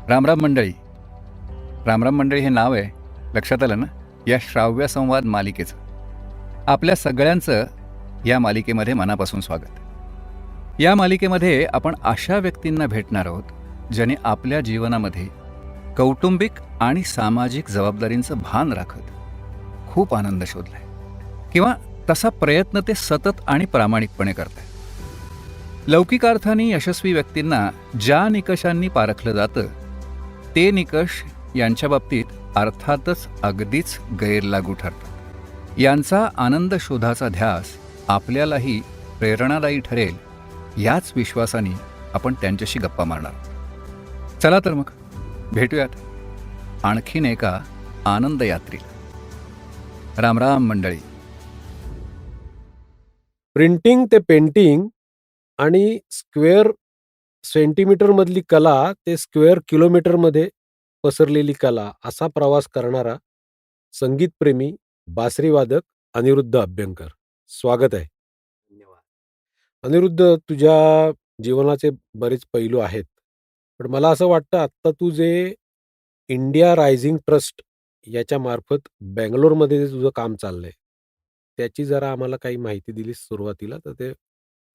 रामराम मंडळी. रामराम मंडळी हे नाव आहे, लक्षात आलं ना, या श्राव्य संवाद मालिकेचं. आपल्या सगळ्यांचं या मालिकेमध्ये मनापासून स्वागत. या मालिकेमध्ये आपण अशा व्यक्तींना भेटणार आहोत ज्याने आपल्या जीवनामध्ये कौटुंबिक आणि सामाजिक जबाबदारींचं भान राखत खूप आनंद शोधलाय, किंवा तसा प्रयत्न ते सतत आणि प्रामाणिकपणे करत आहे. लौकिक अर्थाने यशस्वी व्यक्तींना ज्या निकषांनी पारखलं जातं ते निकष यांच्या बाबतीत अर्थातच अगदीच गैरलागू ठरतात. यांचा आनंद शोधाचा ध्यास आपल्यालाही प्रेरणादायी ठरेल याच विश्वासाने आपण त्यांच्याशी गप्पा मारणार. चला तर मग भेटूयात आणखीन एका आनंद यात्रेला. रामराम मंडळी. प्रिंटिंग ते पेंटिंग आणि स्क्वेअर सेंटीमीटरमधली कला ते स्क्वेअर किलोमीटरमध्ये पसरलेली कला, असा प्रवास करणारा संगीतप्रेमी बासरीवादक अनिरुद्ध अभ्यंकर. स्वागत आहे. धन्यवाद. अनिरुद्ध, तुझ्या जीवनाचे बरेच पैलू आहेत, पण मला असं वाटतं आत्ता तू जे इंडिया रायझिंग ट्रस्ट याच्या मार्फत बँगलोरमध्ये जे तुझं काम चाललंय त्याची जरा आम्हाला काही माहिती दिलीस सुरुवातीला, तर ते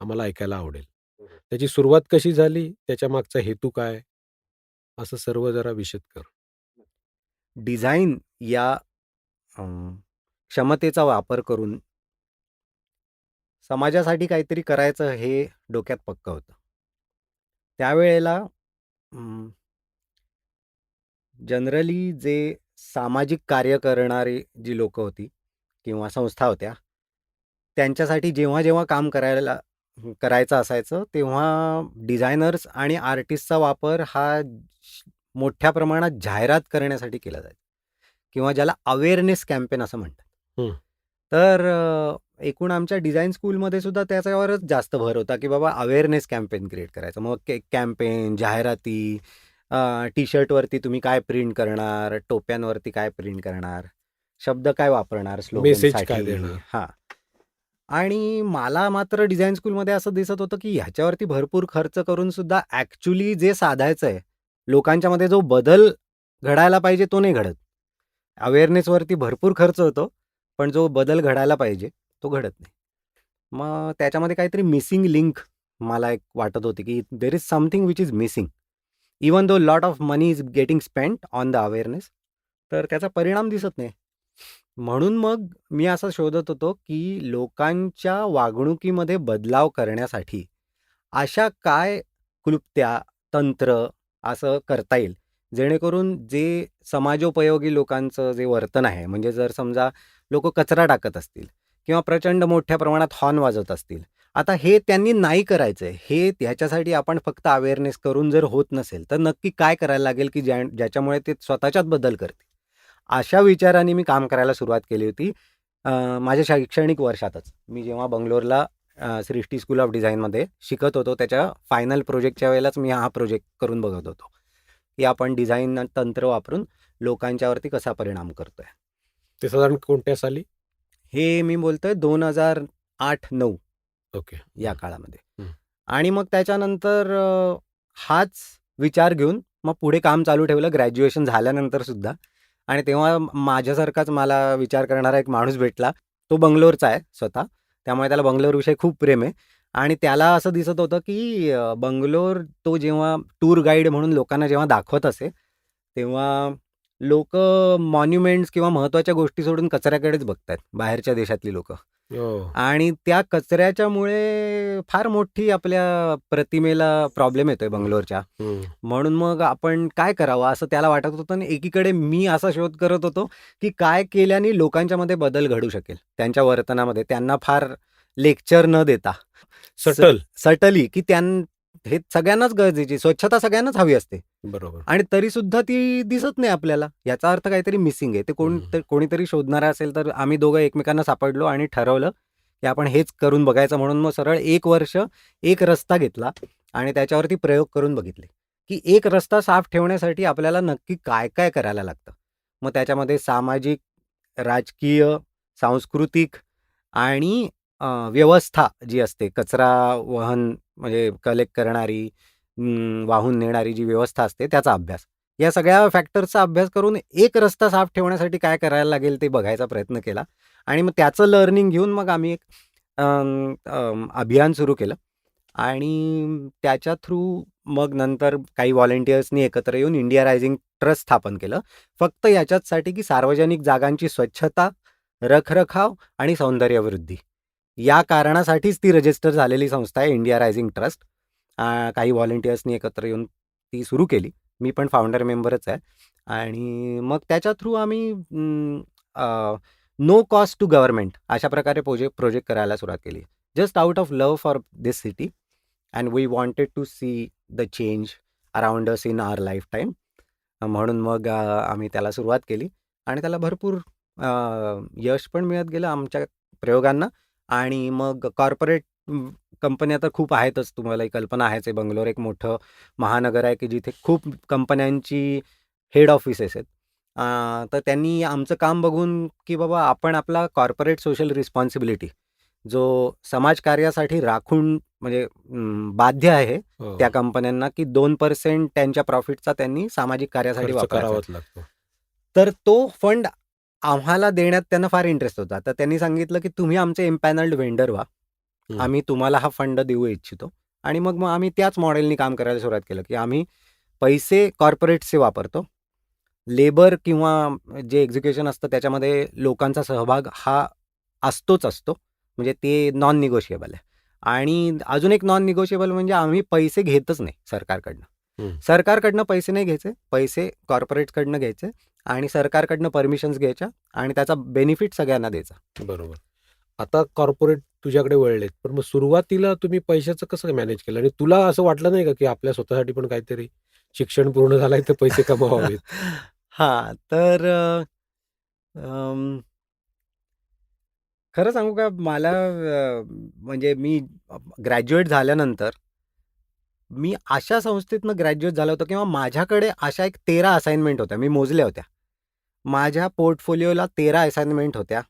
आम्हाला ऐकायला आवडेल. त्याची सुरुवात कशी झाली, त्याच्या मागचा हेतू काय, असं सर्व जरा विशद कर. डिझाईन या क्षमतेचा वापर करून समाजासाठी काहीतरी करायचं हे डोक्यात पक्कं होतं. त्यावेळेला जनरली जे सामाजिक कार्य करणारी जी लोकं होती किंवा संस्था होत्या, त्यांच्यासाठी जेव्हा जेव्हा काम करायचं असायचं तेव्हा डिझायनर्स आणि आर्टिस्टचा वापर हा मोठ्या प्रमाणात जाहिरात करण्यासाठी केला जायचा, किंवा ज्याला अवेअरनेस कॅम्पेन असं म्हणतात. तर एकूण आमच्या डिझाईन स्कूलमध्ये सुद्धा त्याच्यावरच जास्त भर होता की बाबा अवेअरनेस कॅम्पेन क्रिएट करायचं. मग कॅम्पेन, जाहिराती, टी शर्टवरती तुम्ही काय प्रिंट करणार, टोप्यांवरती काय प्रिंट करणार, शब्द काय वापरणार मेसेज काय स्लोगनसाठी. देणार. हां. आणि मला मात्र डिझाईन स्कूलमध्ये असं दिसत होतं की ह्याच्यावरती भरपूर खर्च करून सुद्धा ॲक्च्युली जे साधायचं आहे, लोकांच्यामध्ये जो बदल घडायला पाहिजे तो नाही घडत. अवेअरनेसवरती भरपूर खर्च होतो, पण जो बदल घडायला पाहिजे तो घडत नाही. मग त्याच्यामध्ये काहीतरी मिसिंग लिंक मला एक वाटत होती की there is something which is missing, even though lot of money is getting spent on the awareness. तर त्याचा परिणाम दिसत नाही. म्हणून मग मी असं शोधत होतो की लोकांच्या वागणुकीमध्ये बदलाव करण्यासाठी अशा काय क्लुप्त्या, तंत्र असं करता येईल, जेणेकरून जे समाजोपयोगी लोकांचं जे वर्तन आहे, म्हणजे जर समजा लोक कचरा टाकत असतील किंवा प्रचंड मोठ्या प्रमाणात हॉर्न वाजवत असतील, आता हे त्यांनी नाही करायचं आहे, हे त्याच्यासाठी आपण फक्त अवेअरनेस करून जर होत नसेल तर नक्की काय करायला लागेल की ज्याच्यामुळे ते स्वतःच्यात बदल करतील. अशा विचाराने मी काम करायला सुरुवात केली होती. माझ्या शैक्षणिक वर्षातच मी जेव्हा बंगलोरला सृष्टी स्कूल ऑफ डिझाईनमध्ये शिकत होतो, त्याच्या फायनल प्रोजेक्टच्या वेळेलाच मी हा प्रोजेक्ट करून बघत होतो की आपण डिझाईन तंत्र वापरून लोकांच्यावरती कसा परिणाम करतोय. ते साधारण कोणत्या साली? हे मी बोलतोय 2008-9 ओके. या काळामध्ये. हं. आणि मग त्याच्यानंतर हाच विचार घेऊन मग पुढे काम चालू ठेवलं ग्रॅज्युएशन झाल्यानंतर सुद्धा. आणि तेव्हा माझ्यासारखाच मला विचार करणारा एक माणूस भेटला. तो बंगलोरचा आहे स्वतः, त्यामुळे त्याला बंगलोरविषयी खूप प्रेम आहे. आणि त्याला असं दिसत होतं की बंगलोर तो जेव्हा टूर गाईड म्हणून लोकांना जेव्हा दाखवत असे, तेव्हा लोक मॉन्युमेंट्स किंवा महत्त्वाच्या गोष्टी सोडून कचऱ्याकडेच बघतात, बाहेरच्या देशातली लोकं. आणि त्या कचऱ्याच्यामुळे फार मोठी आपल्या प्रतिमेला प्रॉब्लेम येतोय बंगलोरच्या. म्हणून मग आपण काय करावं असं त्याला वाटत होतं. आणि एकीकडे मी असा शोध करत होतो की काय केल्याने लोकांच्यामध्ये बदल घडू शकेल त्यांच्या वर्तनामध्ये, त्यांना फार लेक्चर न देता सटली की हे सगळ्यांनाच गरजेची स्वच्छता सगळ्यांनाच हवी असते, बरोबर. आणि तरी सुद्धा ती दिसत नाही आपल्याला. याचा अर्थ काहीतरी मिसिंग आहे. ते कोणीतरी शोधणारा असेल. तर आम्ही दोघं एकमेकांना सापडलो आणि ठरवलं की आपण हेच करून बघायचं. म्हणून मग सरळ 1 वर्ष एक रस्ता घेतला आणि त्याच्यावरती प्रयोग करून बघितले की एक रस्ता साफ ठेवण्यासाठी आपल्याला नक्की काय काय करायला लागतं. मग त्याच्यामध्ये सामाजिक, राजकीय, सांस्कृतिक आणि व्यवस्था जी असते, कचरा वहन म्हणजे कलेक्ट करणारी, वाहून नेणारी जी व्यवस्था असते, त्याचा अभ्यास या सगळ्या फॅक्टर्सचा अभ्यास करून एक रस्ता साफ ठेवण्यासाठी काय करायला लागेल ते बघायचा प्रयत्न केला आणि मग त्याचं लर्निंग घेऊन मग आम्ही एक अभियान सुरू केलं आणि त्याच्या थ्रू मग नंतर काही व्हॉलेंटियर्सनी एकत्र येऊन इंडिया रायझिंग ट्रस्ट स्थापन केलं. फक्त याच्याचसाठी की सार्वजनिक जागांची स्वच्छता, रखरखाव आणि सौंदर्यवृद्धी या कारणासाठीच ती रजिस्टर झालेली संस्था आहे इंडिया रायझिंग ट्रस्ट. काही व्हॉलेंटियर्सनी एकत्र येऊन ती सुरू केली. मी पण फाउंडर मेंबरच आहे आणि मग त्याच्या थ्रू आम्ही नो कॉस्ट टू गव्हर्नमेंट अशा प्रकारे प्रोजेक्ट करायला सुरुवात केली. Just out of love for this city and we wanted to see the change around us in our life time. म्हणून मग आम्ही त्याला सुरुवात केली आणि त्याला भरपूर यश पण मिळत गेलं आमच्या प्रयोगांना. आणि मग कॉर्पोरेट कंपन्या तर खूप आहेतच, तुम्हाला ही कल्पना आहेच आहे. बंगलोर एक मोठं महानगर आहे की जिथे खूप कंपन्यांची हेड ऑफिसेस आहेत. तर त्यांनी आमचं काम बघून की बाबा आपण आपला कॉर्पोरेट सोशल रिस्पॉन्सिबिलिटी जो समाजकार्यासाठी राखून म्हणजे बाध्य आहे हो. त्या कंपन्यांना की 2% त्यांच्या प्रॉफिटचा त्यांनी सामाजिक कार्यासाठी खर्च वापरायचा. करावाच लागतो. तर तो फंड आम्हाला देण्यात त्यांना फार इंटरेस्ट होता. तर त्यांनी सांगितलं की तुम्ही आमचे एम्पॅनल्ड वेंडर व्हा, हं. आम्ही तुम्हाला हा फंड देऊ इच्छितो. आणि मग आम्ही त्याच मॉडेलनी काम करायला सुरुवात केलं की आम्ही पैसे कॉर्पोरेट्सचे वापरतो. लेबर किंवा जे एक्झिक्युशन असतं त्याच्यामध्ये लोकांचा सहभाग हा असतोच असतो, म्हणजे ते नॉन निगोशिएबल आहे. आणि अजून एक नॉन निगोशिएबल म्हणजे आम्ही पैसे घेतच नाही सरकारकडनं. हं. सरकारकडनं पैसे नाही घ्यायचे, पैसे कॉर्पोरेट्सकडनं घ्यायचे आणि सरकारकडनं परमिशन्स घ्यायच्या आणि त्याचा बेनिफिट सगळ्यांना द्यायचा. बरोबर. आता कॉर्पोरेट तुझ्याकडे वळलेत, पण मग सुरुवातीला तुम्ही पैशाचं कसं मॅनेज केलं? आणि तुला असं वाटलं नाही का की आपल्या स्वतःसाठी पण काहीतरी शिक्षण पूर्ण झालंय तर पैसे कमवावेत? हां, तर खरं सांगू का मला म्हणजे मी ग्रॅज्युएट झाल्यानंतर मी अशा संस्थेतनं ग्रॅज्युएट झालो होतो किंवा माझ्याकडे अशा एक 13 असाइनमेंट होत्या. मी मोजल्या होत्या. माझ्या पोर्टफोलिओला 13 असाइनमेंट होत्या,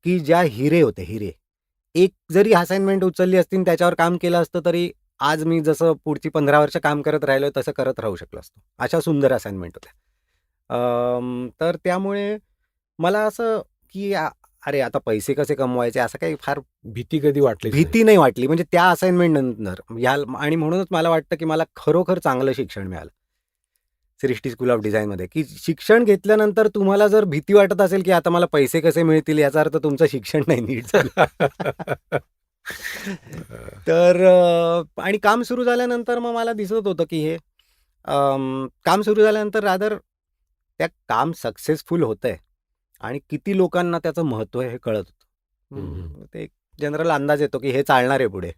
की ज्या हिरे होते, हिरे. एक जरी असाइनमेंट उचलली असती आणि त्याच्यावर काम केलं असतं तरी आज मी जसं पुढची 15 वर्ष काम करत राहिलोय तसं करत राहू शकलो असतो. अशा सुंदर असाइनमेंट होत्या. तर त्यामुळे मला असं की अरे आता पैसे कसे कमवायचे असं काही फार भीती कधी वाटलीच नाही? भीती नाही वाटली. म्हणजे त्या असाइनमेंट नंतर आणि म्हणूनच मला वाटतं की मला खरोखर चांगलं शिक्षण मिळालं सृष्टी स्कूल ऑफ डिझाईनमध्ये, की शिक्षण घेतल्यानंतर तुम्हाला जर भीती वाटत असेल की आता मला पैसे कसे मिळतील याचा अर्थ तुमचं शिक्षण नाही नीट झालं. तर आणि काम सुरू झाल्यानंतर मग मला दिसत होतं की हे काम सुरू झाल्यानंतर रादर त्या काम सक्सेसफुल होतंय आणि किती लोकांना त्याचं महत्त्व आहे हे कळत होतं. ते एक जनरल अंदाज येतो की हे चालणार आहे पुढे.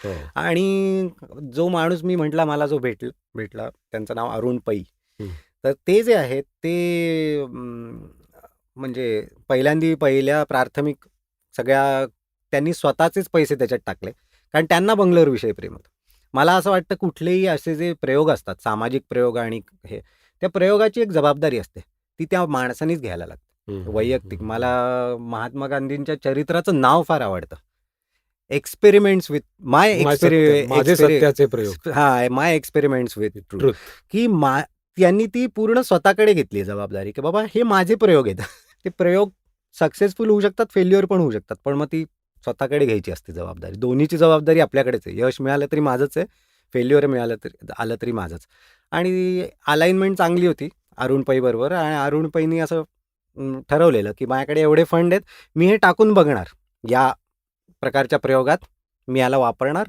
हो. आणि जो माणूस मी म्हटला मला जो भेटला त्यांचं नाव अरुण पै. हं. तर ते जे आहेत ते म्हणजे पहिल्या प्राथमिक सगळ्या त्यांनी स्वतःचेच पैसे त्याच्यात टाकले कारण त्यांना बंगलोरविषयी प्रेम होतं. मला असं वाटतं कुठलेही असे जे प्रयोग असतात सामाजिक प्रयोग आणि हे त्या प्रयोगाची एक जबाबदारी असते ती त्या माणसानेच घ्यायला लागते. वैयक्तिक मला महात्मा गांधींच्या चरित्राचं नाव फार आवडतं. एक्सपेरिमेंट्स विथ माझे सत्याचे प्रयोग. हां, माय एक्सपेरिमेंट्स विथ ट्रूथ. ट्रुथ. की त्यांनी ती पूर्ण स्वतःकडे घेतली जबाबदारी की बाबा हे माझे प्रयोग आहेत. ते प्रयोग सक्सेसफुल होऊ शकतात, फेल्युअर पण होऊ शकतात, पण मग ती स्वतःकडे घ्यायची असते जबाबदारी. दोन्हीची जबाबदारी आपल्याकडेच आहे. यश मिळालं तरी माझंच आहे, फेल्युअर आलं तरी माझंच. आणि अलाइनमेंट चांगली होती अरुण पै बरोबर. आणि अरुण पैनी असं ठरवलेलं की माझ्याकडे एवढे फंड आहेत, मी हे टाकून बघणार या प्रकारच्या प्रयोगात, मी याला वापरणार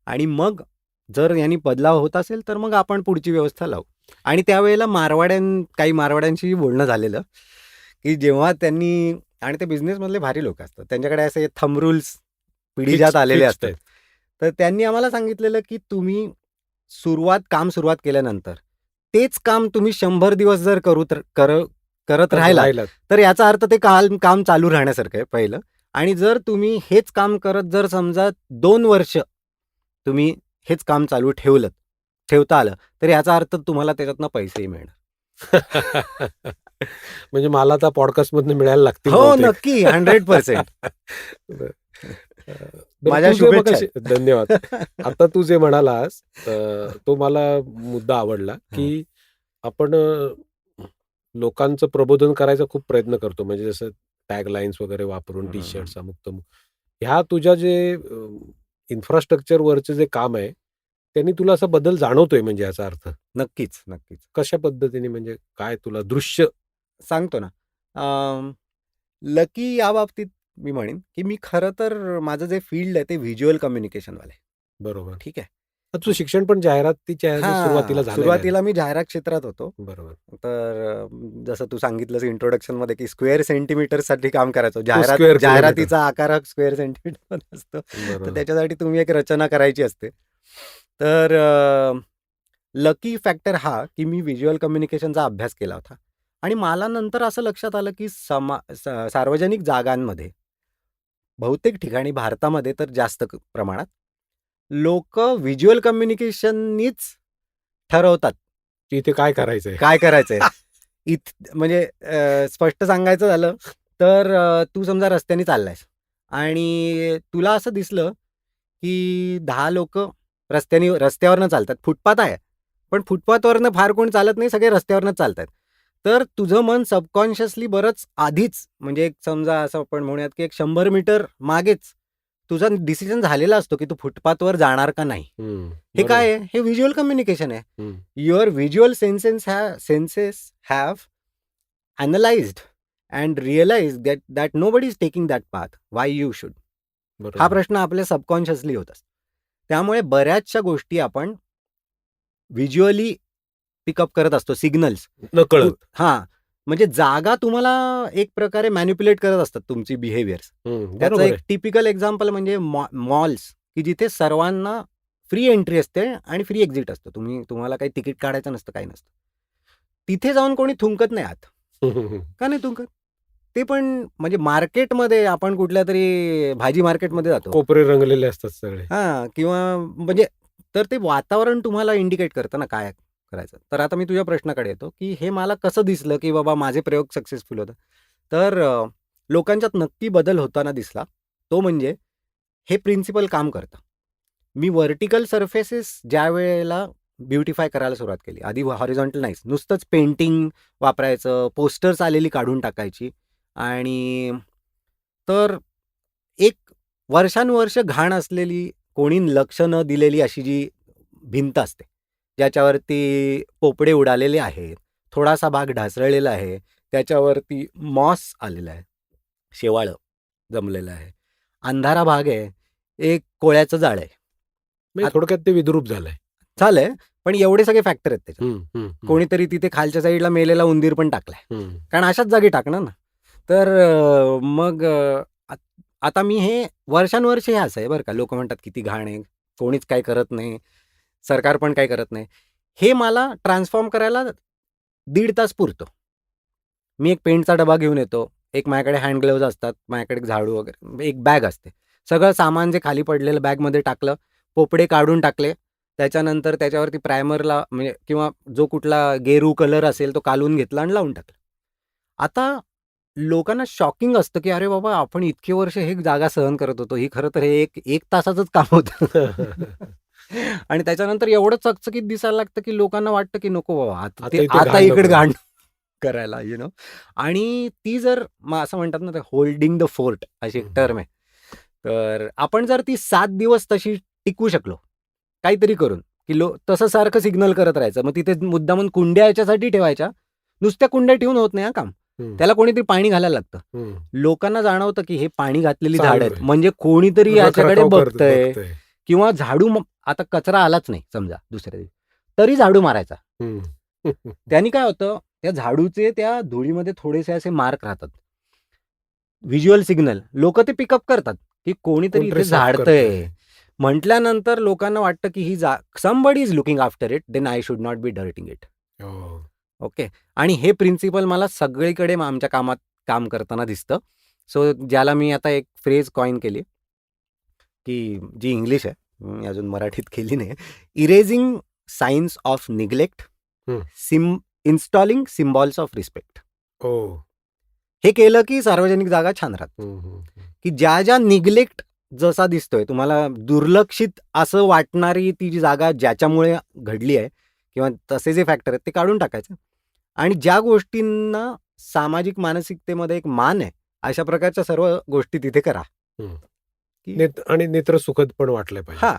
आणि मग जर यांनी बदलाव होत असेल तर मग आपण पुढची व्यवस्था लावू. आणि त्यावेळेला काही मारवाड्यांशी बोलणं झालेलं की जेव्हा त्यांनी आणि ते बिझनेसमधले भारी लोक असतात, त्यांच्याकडे असे थंब रूल्स पिढीजात आलेले Fixed असतात. आहेत. तर त्यांनी आम्हाला सांगितलेलं की तुम्ही काम सुरुवात केल्यानंतर तेच काम तुम्ही 100 दिवस जर करत राहिलात तर याचा अर्थ ते काम चालू राहण्यासारखं आहे पहिलं. आणि जर तुम्ही हेच काम करत जर समजा 2 वर्ष तुम्ही हेच काम चालू ठेवता आलं तर याचा अर्थ तुम्हाला त्याच्यातनं पैसेही मिळणार. म्हणजे मला आता पॉडकास्ट मधनं मिळायला लागतील हो बहुतेक. नक्की 100%. बरं. माझ्या तू जे शुभेच्छा मगाशी धन्यवाद. आता तू जे म्हणालास तो मला मुद्दा आवडला की आपण लोकांचं प्रबोधन करायचा खूप प्रयत्न करतो. म्हणजे जसं टॅगलाईन्स वगैरे वापरून हं, टी-शर्ट्स अमुक-तमुक. ह्या तुझ्या जे इन्फ्रास्ट्रक्चरवरचं जे काम आहे, त्यांनी तुला असा बदल जाणवतोय म्हणजे याचा अर्थ? नक्कीच, नक्कीच. कशा पद्धतीने म्हणजे काय तुला दृश्य सांगतो ना. लकी या बाबतीत मी म्हणेन, की मी खरं तर माझं जे फील्ड आहे ते व्हिज्युअल कम्युनिकेशनवालं आहे. बरोबर. ठीक आहे. तुझं शिक्षण पण जाहिरातीच्या सुरुवातीला झालेलं आहे. सुरुवातीला मी जाहिरात क्षेत्रात होतो. बरोबर. तर जसं तू सांगितलंस इंट्रोडक्शनमध्ये, की स्क्वेअर सेंटीमीटरसाठी काम करायचो. square kilometer. जाहिरातीचा आकार हा स्क्वेअर सेंटीमीटरमध्ये असतो. तर बरोबर. त्याच्यासाठी तुम्ही एक रचना करायची असते. तर लकी फॅक्टर हा, की मी व्हिज्युअल कम्युनिकेशनचा अभ्यास केला होता आणि मला नंतर असं लक्षात आलं, की सार्वजनिक जागांमध्ये बहुतेक ठिकाणी भारतामध्ये तर जास्त प्रमाणात लोकं व्हिज्युअल कम्युनिकेशननीच ठरवतात, की इथे काय करायचंय? काय करायचंय. म्हणजे स्पष्ट सांगायचं झालं तर तू समजा रस्त्याने चाललायस आणि तुला असं दिसलं, की 10 लोकं रस्त्यावरनं चालतात. फुटपाथ आहे, पण फुटपाथवरनं फार कोणी चालत नाही, सगळे रस्त्यावरनं चालतायत. तर तुझं मन सबकॉन्शियसली बरंच आधीच म्हणजे एक समजा असं आपण म्हणूयात, की एक 100 मीटर मागेच तुझा डिसिजन झालेला असतो, की तू फुटपाथवर जाणार का नाही. हे काय आहे? हे व्हिज्युअल कम्युनिकेशन आहे. Your visual senses have analysed and realised that nobody is taking that path. Why you should? हा प्रश्न आपल्या सबकॉन्शियसली होत असतो. त्यामुळे बऱ्याचशा गोष्टी आपण व्हिज्युअली पिकअप करत असतो, सिग्नल्स. नकळत. हां, म्हणजे जागा तुम्हाला एक प्रकारे मॅनिप्युलेट करत असतात तुमची बिहेवियर्स. त्याचं बरोबर एक आहे. टिपिकल एक्झाम्पल म्हणजे मॉल्स, की जिथे सर्वांना फ्री एंट्री असते आणि फ्री एक्झिट असतं. तुम्हाला काही तिकीट काढायचं नसतं, काही नसतं. तिथे जाऊन कोणी थुंकत नाही आत. का नाही थुंकत? ते पण म्हणजे मार्केटमध्ये आपण कुठल्यातरी भाजी मार्केटमध्ये जातो. कोपरे रंगलेले असतात सगळे. हां, किंवा म्हणजे तर ते वातावरण तुम्हाला इंडिकेट करतं ना काय करायचं. तर आता मी तुझ्या प्रश्नाकडे येतो, की हे मला कसं दिसलं, की बाबा माझे प्रयोग सक्सेसफुल होतात. तर लोकांच्यात नक्की बदल होताना दिसला. तो म्हणजे हे प्रिन्सिपल काम करतं. मी व्हर्टिकल सरफेसेस ज्यावेळेला ब्युटिफाय करायला सुरुवात केली. आधी हॉरिझॉन्टल नाहीच. नुसतंच पेंटिंग वापरायचं, पोस्टर्स आलेली काढून टाकायची आणि तर एक वर्षानुवर्ष घाण असलेली, कोणी लक्ष न दिलेली अशी जी भिंत असते, ज्याच्यावरती पोपडे उडालेले आहेत, थोडासा भाग ढासळलेला आहे, त्याच्यावरती मॉस आलेला आहे, शेवाळं जमलेलं आहे, अंधारा भाग आहे, एक कोळ्याचं जाळ आहे. म्हणजे थोडक्यात ते विद्रूप झालंय. झालंय, पण एवढे सगळे फॅक्टर आहेत त्याच्यात. कोणीतरी तिथे खालच्या साईडला मेलेला उंदीर पण टाकलाय, कारण अशाच जागी टाकणार ना. तर मग आता मी हे वर्षानुवर्ष हे असं आहे बरं का. लोक म्हणतात किती घाण आहे, कोणीच काय करत नाही, सरकार पण काय करत नाही. हे मला ट्रान्सफॉर्म करायला 1.5 तास पुरतो. मी एक पेंटचा डबा घेऊन येतो, एक माझ्याकडे हँड ग्लोव्ज असतात, माझ्याकडे झाडू वगैरे, एक बॅग असते. सगळं सामान जे खाली पडलेलं बॅगमध्ये टाकलं, पोपडे काढून टाकले, त्याच्यानंतर त्याच्यावरती प्रायमरला म्हणजे किंवा जो कुठला गेरू कलर असेल तो कालवून घेतला आणि लावून टाकला. आता लोकांना शॉकिंग असतं, की अरे बाबा आपण इतके वर्ष हे जागा सहन करत होतो. ही खरं तर हे एक तासाचंच काम होतं. आणि त्याच्यानंतर एवढं चकचकीत दिसायला लागतं, की लोकांना वाटतं, की नको बाबा आता इकडे घाण करायला नो. आणि ती जर मग असं म्हणतात ना, होल्डिंग द फोर्ट अशी एक टर्म आहे. तर आपण जर ती 7 दिवस तशी टिकवू शकलो काहीतरी करून, की तसं सारखं सिग्नल करत राहायचं. मग तिथे मुद्दामून कुंड्या याच्यासाठी ठेवायच्या. नुसत्या कुंड्या ठेवून होत नाही हा काम. त्याला कोणीतरी पाणी घालायला लागतं. लोकांना जाणवतं, की हे पाणी घातलेली झाड आहेत, म्हणजे कोणीतरी याच्याकडे बघतंय. किंवा झाडू, आता कचरा आलाच नाही समजा दुसऱ्या दिवशी, तरी झाडू मारायचा. त्यांनी काय होतं, त्या झाडूचे त्या धुळीमध्ये थोडेसे असे मार्क राहतात. व्हिज्युअल सिग्नल लोक ते पिकअप करतात, की कोणीतरी इथे झाडतंय. म्हटल्यानंतर लोकांना वाटतं, की ही somebody is looking after it, then I should not be dirting it. Okay. आणि हे प्रिन्सिपल मला सगळीकडे आमच्या कामात काम करताना दिसतं. सो ज्याला मी आता एक फ्रेज कॉइन केली, की जी इंग्लिश आहे, मी अजून मराठीत केली नाही. Erasing signs of neglect, installing symbols of respect. हे केलं की सार्वजनिक जागा छान राहतात. की ज्या निग्लेक्ट जसा दिसतोय तुम्हाला, दुर्लक्षित असं वाटणारी ती जी जागा ज्याच्यामुळे घडली आहे, किंवा तसे जे फॅक्टर आहेत ते काढून टाकायचे आणि ज्या गोष्टींना सामाजिक मानसिकतेमध्ये एक मान आहे अशा प्रकारच्या सर्व गोष्टी तिथे करा. हं. की आणि नेत्र सुखद पण वाटले पाहिजे, हां.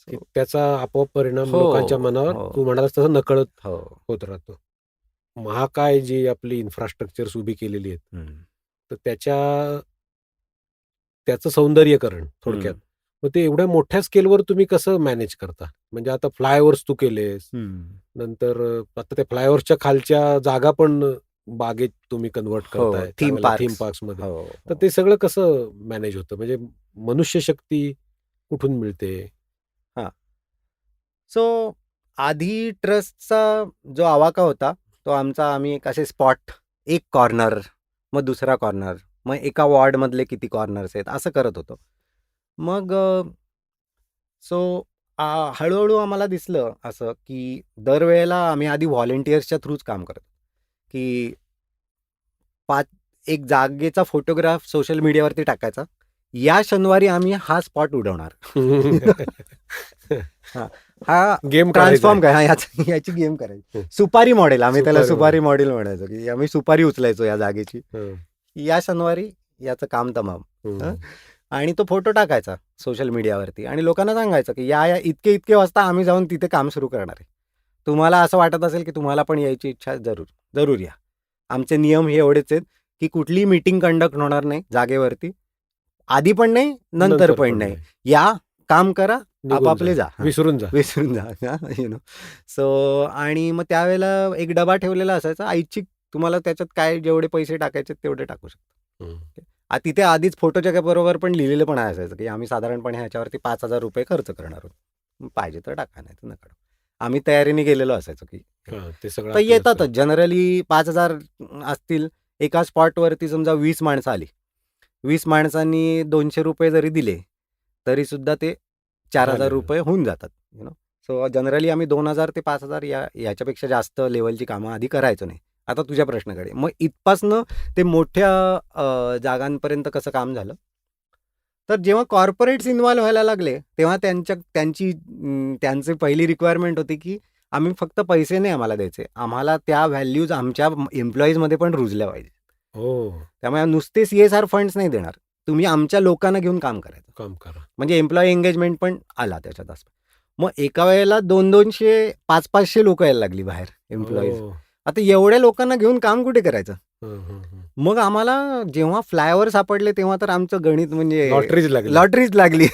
की सो त्याचा आपोआप परिणाम हो, लोकांच्या मनावर हो, तू म्हणालास तसं नकळत हो. होत राहतो. महाकाय जी आपली इन्फ्रास्ट्रक्चर्स उभी केलेली आहेत, हं. तर त्याचं सौंदर्यीकरण थोडक्यात. हं. मग ते एवढ्या मोठ्या स्केलवर तुम्ही कसं मॅनेज करता? म्हणजे आता फ्लायओव्हर्स तू केलेस, हं. नंतर आता त्या फ्लायओव्हरच्या खालच्या जागा पण बागेत तुम्ही कन्व्हर्ट हो, करताय थीम चांगल्या थीम पार्क्स. पार्क्समध्ये. हो, तर हो. ते सगळं कसं मॅनेज होतं? म्हणजे मनुष्यशक्ती कुठून मिळते? हां. सो आधी ट्रस्टचा जो आवाका होता, तो आम्ही एक असे स्पॉट, एक कॉर्नर, मग दुसरा कॉर्नर, मग एका वॉर्डमधले किती कॉर्नर्स आहेत, असं करत होतो. मग सो हळू-हळू आम्हाला दिसलं असं, की दरवेळेला आम्ही आधी व्हॉलंटिअर्सच्या थ्रूच काम करतो, की एक जागेचा फोटोग्राफ सोशल मीडियावरती टाकायचा. या शनिवारी आम्ही हा स्पॉट उडवणार. हां, हा गेम ट्रान्सफॉर्म काढायचा काय याची गेम करायची. सुपारी मॉडेल, आम्ही त्याला सुपारी सुपारी मॉडेल म्हणायचो, की आम्ही सुपारी उचलायचो या जागेची. हं, या शनिवारी याचं काम तमाम. हं. हं. आणि तो फोटो टाकायचा सोशल मीडियावरती आणि लोकांना सांगायचं, की या इतके वाजता आम्ही जाऊन तिथे काम सुरू करणार आहे. तुम्हाला असं वाटत असेल, की तुम्हाला पण यायची इच्छा आहे, जरूर या. आमचे नियम हे एवढेच आहेत, की कुठलीही मीटिंग कंडक्ट होणार नाही जागेवरती. आधी पण नाही, नंतर पण नाही. या, काम करा, निघून आपापले जा. हां. विसरून जा. विसरून जा. सो आणि मग त्यावेळेला एक डबा ठेवलेला असायचा. ऐच्छिक तुम्हाला त्याच्यात काय जेवढे पैसे टाकायचे तेवढे टाकू शकता. हं. तिथे आधीच फोटोच्या बरोबर पण लिहिलेलं पण असायचं, की आम्ही साधारणपणे ह्याच्यावरती ₹5,000 खर्च करणार आहोत. पाहिजे तर टाका, नाही तर नका टाकू. आम्ही तयारीने गेलेलो असायचो, की हां, ते सगळं तर आपलं येतातच जनरली 5,000 असतील. एका स्पॉटवरती समजा 20 माणसं आली. 20 माणसांनी ₹200 जरी दिले, तरीसुद्धा ते ₹4,000 झालं. होऊन जातात. सो जनरली आम्ही 2,000 ते 5,000 याच्यापेक्षा जास्त लेव्हलची कामं आधी करायचो नाही. आता तुझ्या प्रश्नाकडे. मग इथपासनं ते मोठ्या जागांपर्यंत कसं काम झालं? तर जेव्हा कॉर्पोरेट्स इन्व्हॉल्व व्हायला लागले, तेव्हा त्यांची पहिली रिक्वायरमेंट होती, की आम्ही फक्त पैसे नाही आम्हाला द्यायचे. आम्हाला त्या व्हॅल्यूज आमच्या एम्प्लॉईजमध्ये पण रुजल्या पाहिजे. हो, त्यामुळे नुसते CSR फंड्स नाही देणार. तुम्ही आमच्या लोकांना घेऊन काम करायचं. काम करा. म्हणजे एम्प्लॉई एंगेजमेंट पण आला त्याच्यात असं. मग एका वेळेला 200-200, 500-500 लोकं यायला लागली बाहेर एम्प्लॉईज. हो. आता एवढ्या लोकांना घेऊन काम कुठे करायचं? हं, हं, हं. मग आम्हाला जेव्हा फ्लायओव्हर सापडले तेव्हा तर आमचं गणित म्हणजे लॉटरीच लागली.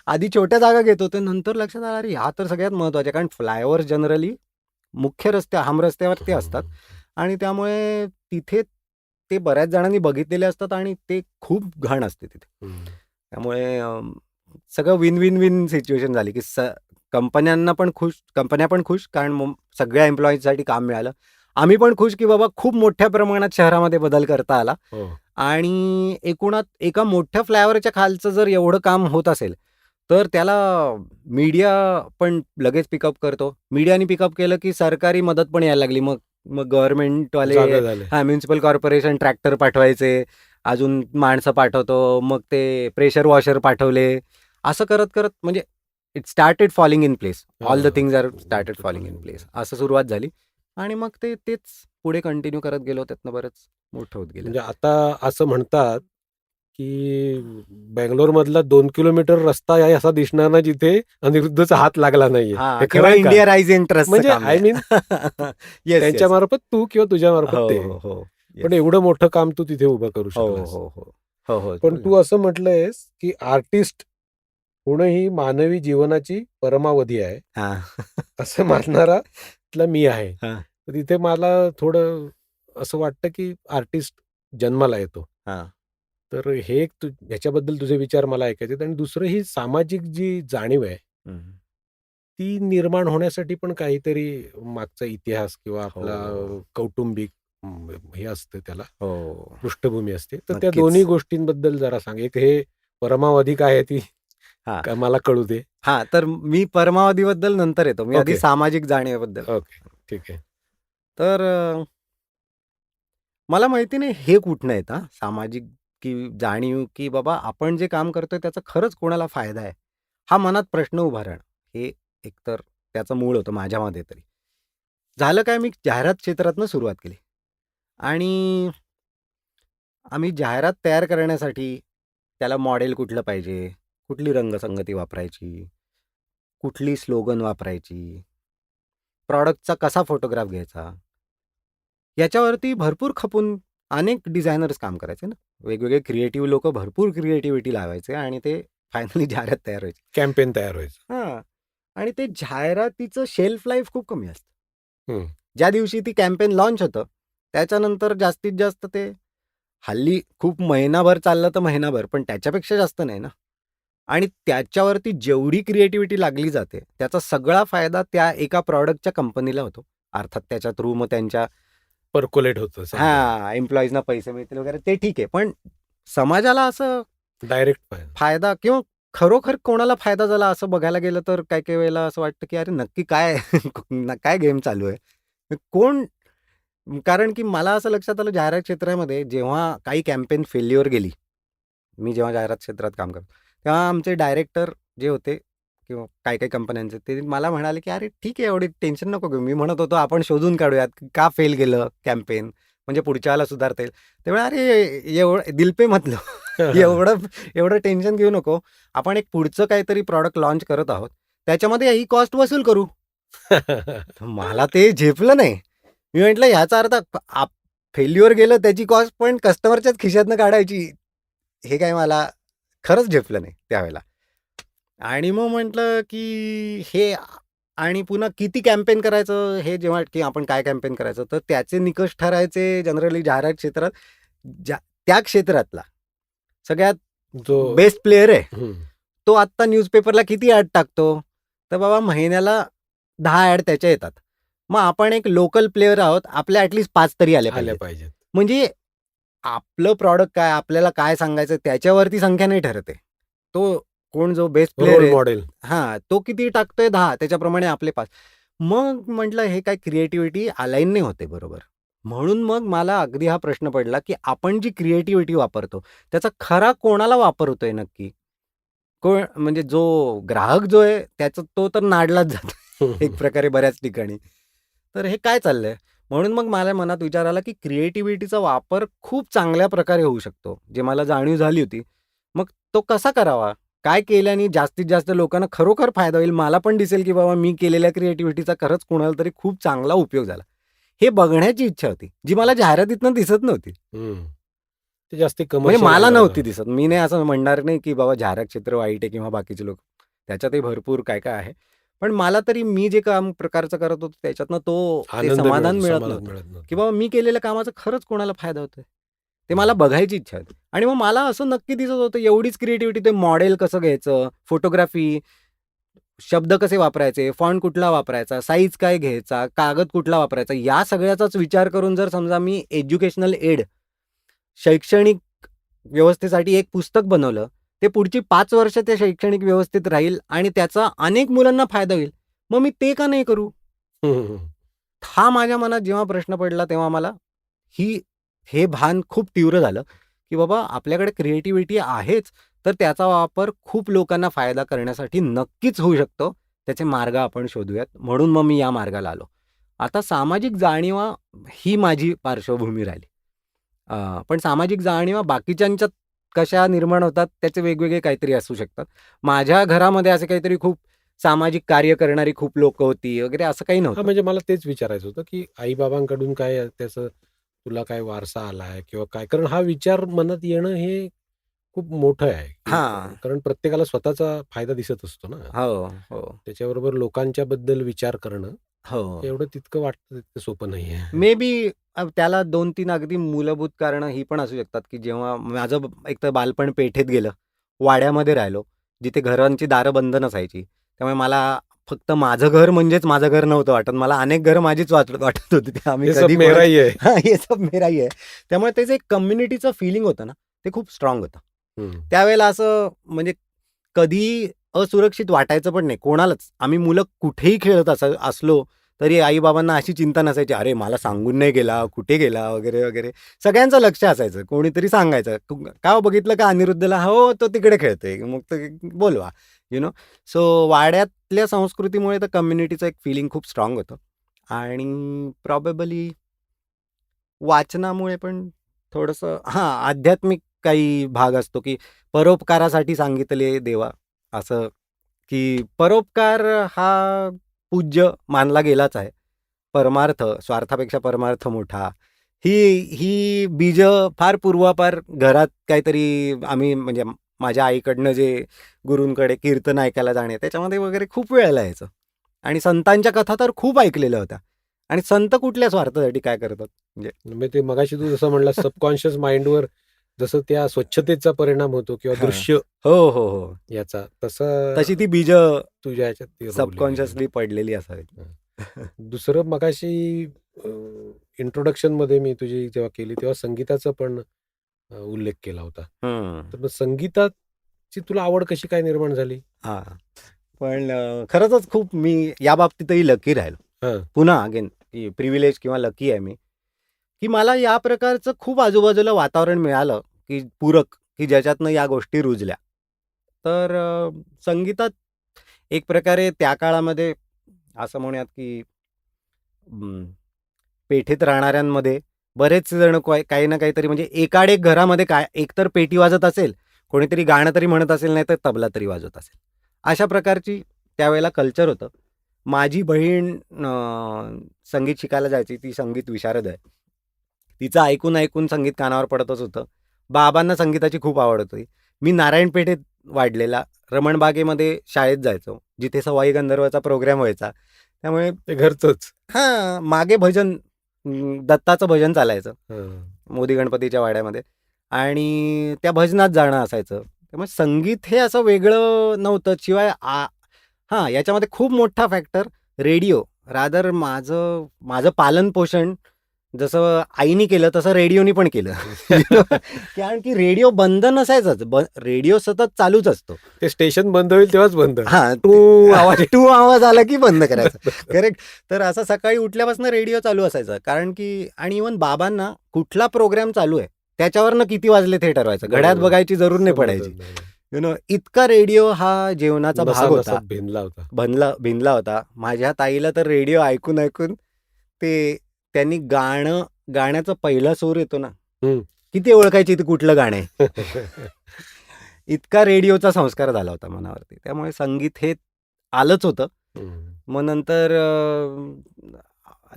आधी छोट्या जागा घेत होते, नंतर लक्षात आलं अरे ह्या तर सगळ्यात महत्त्वाच्या, कारण फ्लायओव्हर जनरली मुख्य हमरस्त्यावरती असतात आणि त्यामुळे तिथे ते बऱ्याच जणांनी बघितलेले असतात आणि ते खूप घाण असते तिथे. त्यामुळे सगळं विन सिच्युएशन झाली, की कंपन्या पण खुश कारण सगळ्या एम्प्लॉईजसाठी काम मिळालं. आम्ही पण खुश, की बाबा खूप मोठ्या प्रमाणात शहरामध्ये बदल करता आला. हो. आणि एकूणात एका मोठ्या फ्लायओव्हरच्या खालचं जर एवढं काम होत असेल, तर त्याला मीडिया पण लगेच पिकअप करतो. मीडियाने पिकअप केलं, की सरकारी मदत पण यायला लागली. मग गव्हर्नमेंटवाले जागा झाले. म्युनिसिपल कॉर्पोरेशन ट्रॅक्टर पाठवायचे, अजून माणसं पाठवतो, मग ते प्रेशर वॉशर पाठवले. असं करत म्हणजे it started falling in place. All the हां. Things are started falling in place. असं सुरुवात झाली आणि मग तेच पुढे कंटिन्यू करत गेलो. त्यातनं बरंच मोठं होत गेलं. म्हणजे आता असं म्हणतात, की बंगलोरमधला 2 किलोमीटर रस्ता आहे असा दिसणार नाही जिथे अनिरुद्धचा हात लागला नाहीये. हां, हे किंवा खरं आहे का? इंडिया रायझिंग ट्रस्टचं म्हणजे काम आय आहे. मीन येस, त्यांच्या येस. मार्फत तू किंवा तुझ्या मार्फत हो, ते. हो, हो. पण येस. एवढं मोठं काम तू तिथे उभं करू हो, शकलास. हो, हो. हो, हो. पण तू असं म्हटलंयस, की आर्टिस्ट होणं ही मानवी जीवनाची परमावधी आहे. हां. असं मानणारा तिथला मी आहे. हां. तर तिथे मला थोडं असं वाटतं, की आर्टिस्ट जन्माला येतो. हां. तर हे एक ह्याच्याबद्दल तुझे विचार मला ऐकायचे आहेत. आणि दुसरं ही सामाजिक जी जाणीव आहे, हं. ती निर्माण होण्यासाठी पण काहीतरी मागचा इतिहास किंवा आपला हो. कौटुंबिक हे असतं त्याला हो. पृष्ठभूमी असते. तर त्या नक्कीच. दोन्ही गोष्टींबद्दल जरा सांग. एक हे परमावधी काय आहे ती हां. मला कळू दे. हां, तर मी परमावधीबद्दल नंतर येतो. मी आधी ओके. सामाजिक जाणीवेबद्दल. ओके. ठीक आहे. तर मला माहिती नाही हे कुठनं येतं सामाजिक की जाणीव, की बाबा आपण जे काम करतोय त्याचा खरंच कोणाला फायदा आहे? हा मनात प्रश्न उभा राहणं. हे एकतर त्याचं मूळ होतं माझ्यामध्ये तरी. झालं काय, मी जाहिरात क्षेत्रातनं सुरुवात केली आणि आम्ही जाहिरात तयार करण्यासाठी त्याला मॉडेल कुठलं पाहिजे, कुठली रंगसंगती वापरायची, कुठली स्लोगन वापरायची, प्रॉडक्टचा कसा फोटोग्राफ घ्यायचा, याच्यावरती भरपूर खपून अनेक डिझायनर्स काम करायचे ना. वेगवेगळे क्रिएटिव्ह लोकं भरपूर क्रिएटिव्हिटी लावायचे आणि ते फायनली जाहिरात तयार व्हायची. कॅम्पेन तयार व्हायचं. हां. आणि ते जाहिरातीचं शेल्फ लाईफ खूप कमी असतं. हं. ज्या दिवशी ती कॅम्पेन लॉन्च होतं, त्याच्यानंतर जास्तीत जास्त ते हल्ली खूप महिनाभर चाललं तर महिनाभर, पण त्याच्यापेक्षा जास्त नाही ना. आणि त्याच्यावरती जेवढी क्रिएटिव्हिटी लागली जाते, त्याचा सगळा फायदा त्या एका प्रॉडक्टच्या कंपनीला होतो. अर्थात त्याच्या थ्रू मग त्यांच्या पर्कोलेट होतं समजा. एम्प्लॉईजना पैसे मिळतील वगैरे ते ठीक आहे. पण समाजाला असं डायरेक्ट फायदा किंवा खरोखर कोणाला फायदा झाला असं बघायला गेलं तर काही वेळेला असं वाटतं, की अरे नक्की काय काय गेम चालू आहे? कोण? कारण की मला असं लक्षात आलं जाहिरात क्षेत्रामध्ये जेव्हा काही कॅम्पेन फेल्युअर गेली, मी जेव्हा जाहिरात क्षेत्रात काम करतो, तेव्हा आमचे डायरेक्टर जे होते किंवा काही कंपन्यांचे ते मला म्हणाले, की "अरे ठीक आहे, एवढी टेन्शन नको घेऊ." मी म्हणत होतो, "आपण शोधून काढूयात, का फेल गेलं कॅम्पेन, म्हणजे पुढच्या वेळेला सुधारता येईल." तेव्हा "अरे एवढं दिल पे मत लो, एवढं टेन्शन घेऊ नको. आपण एक पुढचं काहीतरी प्रॉडक्ट लॉन्च करत आहोत, त्याच्यामध्ये ही कॉस्ट वसूल करू." मला ते झेपलं नाही. मी म्हटलं ह्याचा अर्थ फेल्युअर गेलं त्याची कॉस्ट पण कस्टमरच्याच खिशातनं काढायची. हे काय मला खरंच झेपलं नाही त्यावेळेला. आणि मग म्हटलं की हे आणि पुन्हा किती कॅम्पेन करायचं हे जेव्हा की आपण काय कॅम्पेन करायचं तर त्याचे निकष ठरायचे जनरली जाहिरात क्षेत्रात त्या क्षेत्रातला सगळ्यात जो बेस्ट प्लेयर आहे हं. तो आत्ता न्यूजपेपरला किती ॲड टाकतो, तर बाबा महिन्याला 10 ॲड त्याच्या येतात. मग आपण एक लोकल प्लेयर आहोत, आपल्या ॲटलीस्ट 5 तरी आल्या आल्या पाहिजेत. पाहिजेत. म्हणजे आपलं प्रॉडक्ट काय, आपल्याला काय सांगायचं त्याच्यावरती संख्या नाही ठरत आहे. तो कोण जो बेस्ट प्लेयर रोल आहे मॉडेल. तो किती टाकतोय 10 त्याच्याप्रमाणे आपले 5. मग म्हटलं हे काय क्रिएटिव्हिटी अलाईन नाही होते बरोबर. म्हणून मग मला अगदी हा प्रश्न पडला, की आपण जी क्रिएटिव्हिटी वापरतो, त्याचा खरा कोणाला वापर होतोय नक्की? कोण म्हणजे जो ग्राहक जो आहे त्याचा तो तर नाडलाच जातो एक प्रकारे बऱ्याच ठिकाणी. तर हे काय चाललंय? म्हणून मग माझ्या मनात विचार आला, की क्रिएटिव्हिटीचा वापर खूप चांगल्या प्रकारे होऊ शकतो, जे मला जाणीव झाली होती. मग तो कसा करावा? काय केल्याने जास्तीत जास्त लोकांना खरोखर फायदा होईल? मला पण दिसेल, की बाबा मी केलेल्या क्रिएटिव्हिटीचा खरंच कोणाला तरी खूप चांगला उपयोग झाला. हे बघण्याची इच्छा होती, जी मला जाहिरातीतनं दिसत नव्हती. हं. ते जास्ती म्हणजे कमर्शियल मला नव्हती दिसत. मी नाही असं म्हणणार नाही, की बाबा जाहिरात क्षेत्र वाईट आहे किंवा बाकीचे लोक. त्याच्यातही भरपूर काय आहे. पण मला तरी मी जे काम प्रकारचं करत होतो त्याच्यातनं ते आनंद समाधान मिळत समाधान नव्हतं, मिळत की नव्हतं. बाबा मी केलेल्या कामाचा खरंच कोणाला फायदा होतोय. ते मला बघायची इच्छा होती. आणि मग मला असं नक्की दिसत होतं एवढीच क्रिएटिव्हिटी ते मॉडेल कसं घ्यायचं, फोटोग्राफी, शब्द कसे वापरायचे, फॉन्ट कुठला वापरायचा, साईज काय घ्यायचा, कागद कुठला वापरायचा, या सगळ्याचाच विचार करून जर समजा मी एज्युकेशनल एड, शैक्षणिक व्यवस्थेसाठी एक पुस्तक बनवलं, ते पुढची 5 वर्ष त्या शैक्षणिक व्यवस्थेत राहील आणि त्याचा अनेक मुलांना फायदा होईल. मग मी ते का नाही करू? हं, हं, हं. हा माझ्या मनात जेव्हा प्रश्न पडला तेव्हा मला हे भान खूप तीव्र झालं, की बाबा आपल्याकडे क्रिएटिव्हिटी आहेच, तर त्याचा वापर खूप लोकांना फायदा करण्यासाठी नक्कीच होऊ शकतो. त्याचे मार्ग आपण शोधूयात. म्हणून मग मी या मार्गाला आलो. आता सामाजिक जाणीवा ही माझी पार्श्वभूमी राहिली. पण सामाजिक जाणीवा बाकीच्यांच्यात कशा निर्माण होतात त्याचे वेगवेगळे काहीतरी असू शकतात. माझ्या घरामध्ये असे काहीतरी खूप सामाजिक कार्य करणारी खूप लोकं होती वगैरे असं काही हां, नव्हतं. म्हणजे मला तेच विचारायचं होतं, की आई-बाबांकडून काय त्याचं तुला काय वारसा आलाय किंवा काय? कारण हा विचार मनात येणं हे खूप मोठं आहे, की हां. कारण प्रत्येकाला स्वतःचा फायदा दिसत असतो ना. हो, हो, त्याच्याबरोबर लोकांच्याबद्दल विचार करणं, हो. एवढं तितकं वाटतं तितकं सोपं नाहीये. मे बी त्याला 2-3 अगदी मूलभूत कारणं ही पण असू शकतात, की जेव्हा माझं एकतर बालपण पेठेत गेलं, वाड्यामध्ये राहिलो, जिथे घरांची दारं बंद नसायची. त्यामुळे मला फक्त माझं घर म्हणजेच माझं घर नव्हतं वाटत. मला अनेक घरं माझीच वाटत होती. ते आम्ही हे सब कधी मेरा ही है. हां, हे सब मेरा ही है. त्यामुळे ते जे कम्युनिटीचं फिलिंग होतं ना, ते खूप स्ट्राँग होतं. हं. त्यावेळेला असं म्हणजे कधी असुरक्षित वाटायचं पण नाही कोणालाच. आम्ही मुलं कुठेही खेळत असलो तरी आई-बाबांना अशी चिंता नसायची, "अरे मला सांगून नाही गेला, कुठे गेला?" वगैरे, वगैरे. सगळ्यांचं लक्ष असायचं. कोणीतरी सांगायचं, "का हो बघितलं का अनिरुद्धला? हो, तो तिकडे खेळतोय. मग ते बोलवा." You know. सो वाड्यातल्या संस्कृतीमुळे तर कम्युनिटीचं एक फीलिंग खूप स्ट्राँग होतं आणि प्रॉबेबली वाचनामुळे पण थोडंसं आध्यात्मिक काही भाग असतो, की परोपकारासाठी सांगितले देवा, असं की परोपकार हा पूज्य मानला गेलाच आहे. परमार्थ, स्वार्थापेक्षा परमार्थ मोठा. ही ही बीजं फार पूर्वापार घरात काहीतरी आम्ही म्हणजे माझ्या आईकडनं जे गुरूंकडे कीर्तन ऐकायला जाणे, त्याच्यामध्ये वगैरे खूप वेळेला यायचं. आणि संतांच्या कथा तर खूप ऐकलेल्या होत्या. आणि संत कुठल्या स्वार्थासाठी काय करतात? म्हणजे म्हणजे ते मगाशी तू जसं म्हणला सबकॉन्शियस माइंडवर जसं त्या स्वच्छतेचा परिणाम होतो किंवा हां. दृश्य हो, हो, हो. याचा तसं तशी ती बीजं तुझ्या ह्याच्यात ती रोवली गेली. सबकॉन्शियसली पडलेली असावीत. दुसरं मगाशी इंट्रोडक्शनमध्ये मी तुझी जेव्हा केली तेव्हा संगीताचा पण उल्लेख केला होता. हं. तर मग संगीताची तुला आवड कशी काय निर्माण झाली? हां. पण खरंच खूप मी या बाबतीतही लकी राहिलो. हां. पुन्हा अगेन प्रिव्हिलेज किंवा लकी आहे मी, की मला या प्रकारचं खूप आजूबाजूला वातावरण मिळालं, की पूरक, की ज्याच्यातनं या गोष्टी रुजल्या. तर संगीतात एक प्रकारे त्या काळामध्ये असं म्हणूयात, की पेठेत राहणाऱ्यांमध्ये बरेच जण काही ना काहीतरी म्हणजे एकाडेक घरामध्ये काय एकतर पेटी वाजत असेल, कोणीतरी गाणं तरी म्हणत असेल, नाहीतर तबला तरी वाजवत असेल. अशा प्रकारची त्यावेळेला कल्चर होतं. माझी बहीण संगीत शिकायला जायची. ती संगीत विशारद आहे. तिचं ऐकून संगीत कानावर पडतच होतं. बाबांना संगीताची खूप आवड होती. मी नारायणपेठेत वाढलेला. रमणबागेमध्ये शाळेत जायचो, जिथे सवाई गंधर्वचा प्रोग्राम व्हायचा. त्यामुळे ते घरचंच. मागे भजन, दत्ताचं भजन चालायचं हां. मोदी गणपतीच्या वाड्यामध्ये आणि त्या भजनात जाणं असायचं. त्यामुळे संगीत हे असं वेगळं नव्हतं. शिवाय याच्यामध्ये खूप मोठा फॅक्टर रेडिओ. रादर माझं पालन-पोषण जसं आईनी केलं तसं रेडिओनी पण केलं. कारण की रेडिओ बंद नसायचाच. रेडिओ सतत चालूच असतो. ते स्टेशन बंद होईल तेव्हाच बंद. टू आवाज आला की बंद करायचा. करेक्ट. तर असं सकाळी उठल्यापासून रेडिओ चालू असायचा. कारण की आणि इव्हन बाबांना कुठला प्रोग्राम चालू आहे त्याच्यावरनं किती वाजले ते ठरवायचं. घड्यात बरोबर. बघायची जरूर नाही पडायची. इतका रेडिओ हा जीवनाचा भाग होता. नसा-नसात भिनला होता. भिनला होता. माझ्या ताईला तर रेडिओ ऐकून ते त्यांनी गाण्याचा पहिला सूर येतो ना, हं. किती ओळखायची ती कुठलं गाणं आहे. इतका रेडिओचा संस्कार झाला होता मनावरती. त्यामुळे संगीत हे आलंच होतं. मग नंतर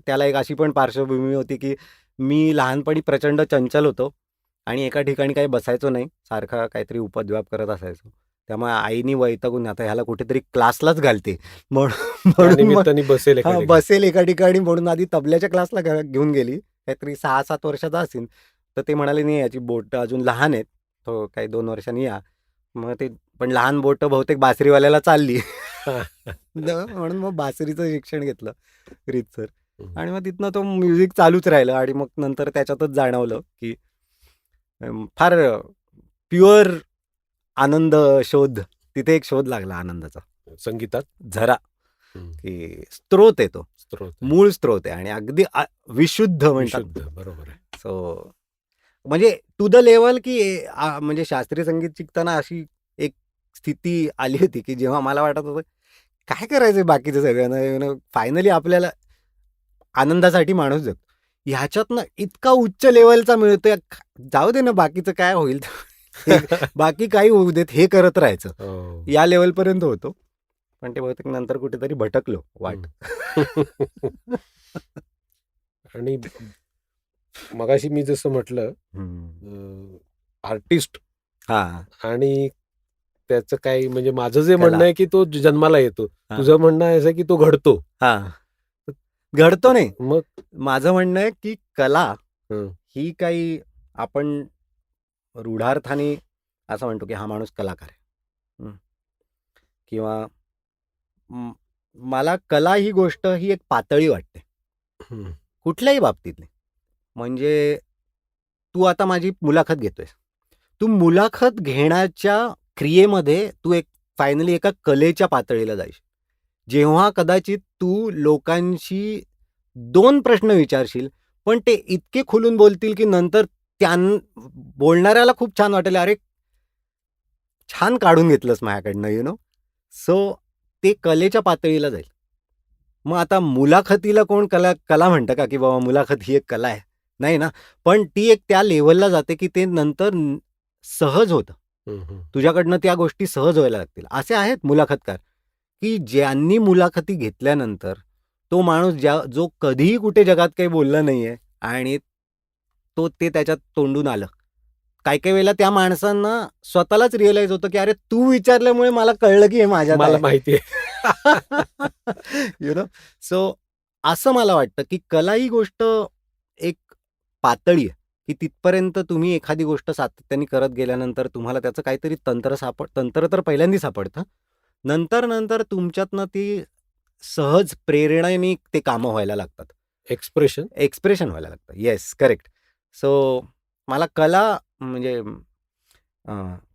त्याला एक अशी पण पार्श्वभूमी होती, की मी लहानपणी प्रचंड चंचल होतो आणि एका ठिकाणी काही बसायचो नाही. सारखा काहीतरी उपद्व्याप करत असायचो. त्यामुळे आईनी वैतागून आता ह्याला कुठेतरी क्लासलाच घालते. म्हणून निमित्ताने बसेल एका ठिकाणी. बसेल एका ठिकाणी म्हणून आधी तबल्याच्या क्लासला घेऊन गेली. काहीतरी 6-7 वर्षाचा असेल. तर ते म्हणाले, "नाही, याची बोटं अजून लहान आहेत. तो काही 2 वर्षांनी या." मग ते पण लहान बोटं बहुतेक बासरीवाल्याला चालली. म्हणून मग बासरीचं शिक्षण घेतलं रीतसर. आणि मग तिथनं तो म्युझिक चालूच राहिलं आणि मग नंतर त्याच्यातच जाणवलं, की फार प्युअर आनंद शोध. तिथे एक शोध लागला आनंदाचा. संगीतात झरा, की स्त्रोत आहे तो. स्त्रोत. मूळ स्त्रोत आहे आणि अगदी विशुद्ध म्हणतात. विशुद्ध. बरोबर आहे. सो म्हणजे टू द लेवल की म्हणजे शास्त्रीय संगीत शिकताना अशी एक स्थिती आली होती, की जेव्हा मला वाटत होतं, काय करायचं बाकीचं सगळ्यांना. फायनली आपल्याला आनंदासाठी माणूस जगतो. ह्याच्यातनं इतका उच्च लेवलचा मिळतोय, जाऊ दे ना बाकीचं काय होईल. बाकी काही होऊ देत, हे करत राहायचं. हो. या लेवलपर्यंत होतो. पण ते बहुतेक नंतर कुठेतरी भटकलो वाट. आणि मगाशी मी जसं म्हटलं आर्टिस्ट आणि त्याचं काही म्हणजे माझं जे म्हणणं आहे की तो जन्माला येतो. तुझं म्हणणं आहे असं की तो घडतो. घडतो नाही. मग माझं म्हणणं आहे की कला ही काही आपण रूढार्थाने असं म्हणतो की हा माणूस कलाकार आहे किंवा मला कला ही गोष्ट ही एक पातळी वाटते कुठल्याही बाबतीतली. म्हणजे तू आता माझी मुलाखत घेतोयस. तू मुलाखत घेण्याच्या क्रियेमध्ये तू एक फायनली एका कलेच्या पातळीला जाईस, जेव्हा कदाचित तू लोकांशी 2 प्रश्न विचारशील, पण ते इतके खुलून बोलतील, की नंतर बोलणाऱ्याला खूप छान वाटेल, "अरे, छान काढून घेतलंस माझ्याकडनं," यू नो. सो ते कलेच्या पातळीला जाईल. मग आता मुलाखतीला कोण कला कला म्हणतं का, की बाबा मुलाखत ही एक कला आहे? नाही ना. पण ती एक त्या लेव्हलला जाते, की ते नंतर सहज होतं. हं, हं. तुझ्याकडनं त्या गोष्टी सहज व्हायला लागतील. असे आहेत मुलाखतकार, की ज्यांनी मुलाखती घेतल्यानंतर तो माणूस जो कधीही कुठे जगात काही बोलला नाहीये आणि ते त्याच्यात तोंडून आलं. काही-काही वेळेला त्या माणसांना स्वतःलाच रिअलाईज होतं, की अरे तू विचारल्यामुळे मला कळलं, की हे माझ्यात मला आहे. माहिती आहे. You know. सो असं मला वाटतं, की कला ही गोष्ट एक पातळी आहे, की तिथपर्यंत तुम्ही एखादी गोष्ट सातत्याने करत गेल्यानंतर तुम्हाला त्याचं काहीतरी तंत्र तर पहिल्यांदा सापडतं. नंतर तुमच्यातनं ती सहज प्रेरणेने ते कामं व्हायला लागतात. एक्सप्रेशन. एक्सप्रेशन व्हायला लागतं. Yes, correct. सो मला कला म्हणजे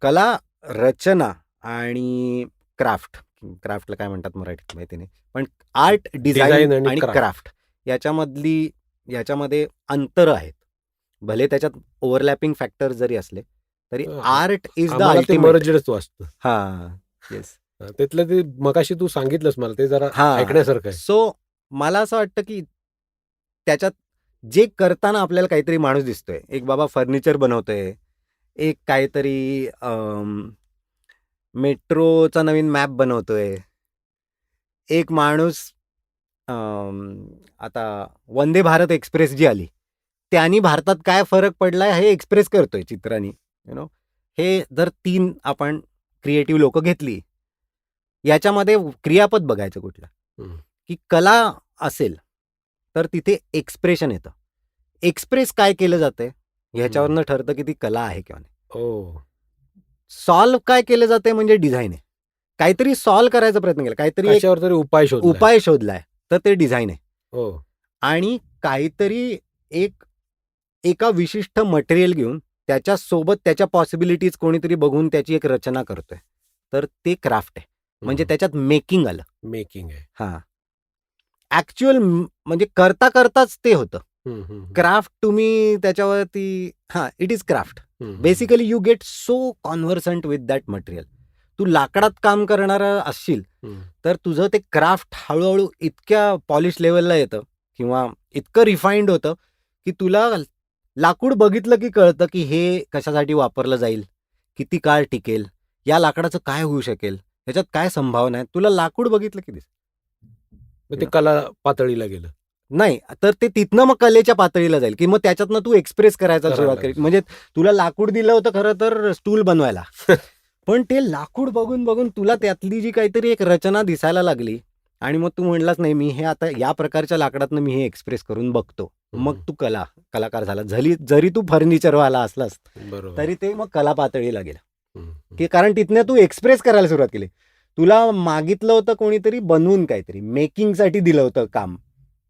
कला, रचना आणि क्राफ्टला काय म्हणतात मराठीत माहिती नाही. पण आर्ट, डिझाइन डिझाइन आणि आणि क्राफ्ट. क्राफ्ट याच्यामध्ये अंतर आहेत. भले त्याच्यात ओव्हरलॅपिंग फॅक्टर जरी असले, तरी आर्ट इज द आम्हाला ते अल्टिमेट. मर्जडच वाटतं. हां. येस. त्यातलं ते मगाशी तू सांगितलंस मला ते जरा हां. ऐकण्यासारखं आहे. सो मला असं वाटतं, की त्याच्यात जे करताना आपल्याला काहीतरी माणूस दिसतोय. एक बाबा फर्निचर बनवतोय. एक काहीतरी मेट्रोचा नवीन मॅप बनवतोय. एक माणूस आता वंदे भारत एक्सप्रेस जी आली, त्यानी भारतात काय फरक पडलाय हे एक्सप्रेस करतोय चित्रांनी. You know. हे जर 3 आपण क्रिएटिव्ह लोकं घेतली, याच्यामध्ये क्रियापद बघायचं कुठलं, हं. की कला असेल, तर तिथे एक्सप्रेशन येतं. एक्सप्रेस काय केलं जातंय, ह्याच्यावरनं ठरतं की ती कला आहे किंवा नाही. ओह! सॉल्व्ह काय केलं जातंय म्हणजे डिझाइन आहे. काहीतरी सॉल्व्ह करायचा प्रयत्न केला, काहीतरी एक कशावर तरी उपाय शोधलाय. उपाय शोधलाय, तर ते डिझाइन आहे. हो. आणि काहीतरी एका विशिष्ट मटेरियल घेऊन त्याच्यासोबत त्याच्या पॉसिबिलिटीज कोणीतरी बघून त्याची एक रचना करतोय. तर ते क्राफ्ट आहे. म्हणजे त्याच्यात मेकिंग आलं. मेकिंग आहे. हां. ॲक्चुअल म्हणजे करताच ते होतं. हं, हं, हं. क्राफ्ट तुम्ही त्याच्यावरती इट इज क्राफ्ट. हं, हं. Basically you get so conversant with that material. तू लाकडात काम करणारा असशील, हं. तर तुझं ते क्राफ्ट हळू-हळू इतक्या पॉलिश लेव्हलला येतं किंवा इतकं रिफाइंड होतं, की तुला लाकूड बघितलं की कळतं, की हे कशासाठी वापरलं जाईल, किती काळ टिकेल, या लाकडाचं काय होऊ शकेल, ह्याच्यात काय संभावना आहे. तुला लाकूड बघितलं की मग ते कला पातळीला गेलं. नाही, तर ते तिथनं मग कलेच्या पातळीला जाईल, की मग त्याच्यातनं तू एक्सप्रेस करायला करायला सुरुवात करेल. लागेल. म्हणजे तुला लाकूड दिलं होतं खरं तर स्टूल बनवायला. पण ते लाकूड बघून तुला त्यातली जी काहीतरी एक रचना दिसायला लागली आणि मग तू म्हणलास नाही मी हे आता या प्रकारच्या लाकडातनं मी हे एक्सप्रेस करून बघतो. मग तू कलाकार झाला. जरी तू फर्निचरवाला असलास, बरोबर. तरी ते मग कला पातळीला गेलं. हं, हं. की कारण तिथनं तू एक्सप्रेस करायला सुरुवात केली. तुला मागितलं होतं कोणीतरी बनवून काहीतरी, मेकिंगसाठी दिलं होतं काम.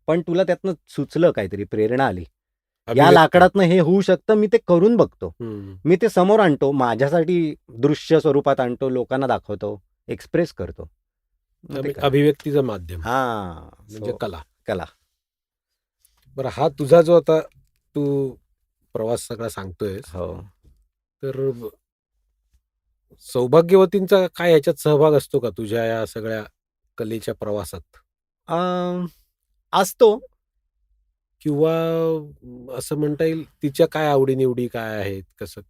पण तुला त्यातनं सुचलं काहीतरी, प्रेरणा आली. या अभिव्यक्ती. लाकडातनं हे होऊ शकतं, मी ते करून बघतो. हं. मी ते समोर आणतो, माझ्यासाठी दृश्य स्वरूपात आणतो, लोकांना दाखवतो, एक्सप्रेस करतो. मग ते कला. अभिव्यक्तीचं माध्यम हां. म्हणजे कला. कला. बरं हा तुझा जो आता तू प्रवास सगळा सांगतोयस, हो. तर सौभाग्यवतींचा काय ह्याच्यात सहभाग असतो का तुझ्या या सगळ्या कलेच्या प्रवासात? असतो. किंवा असं म्हणता येईल तिच्या काय आवडी-निवडी काय आहेत? कसं?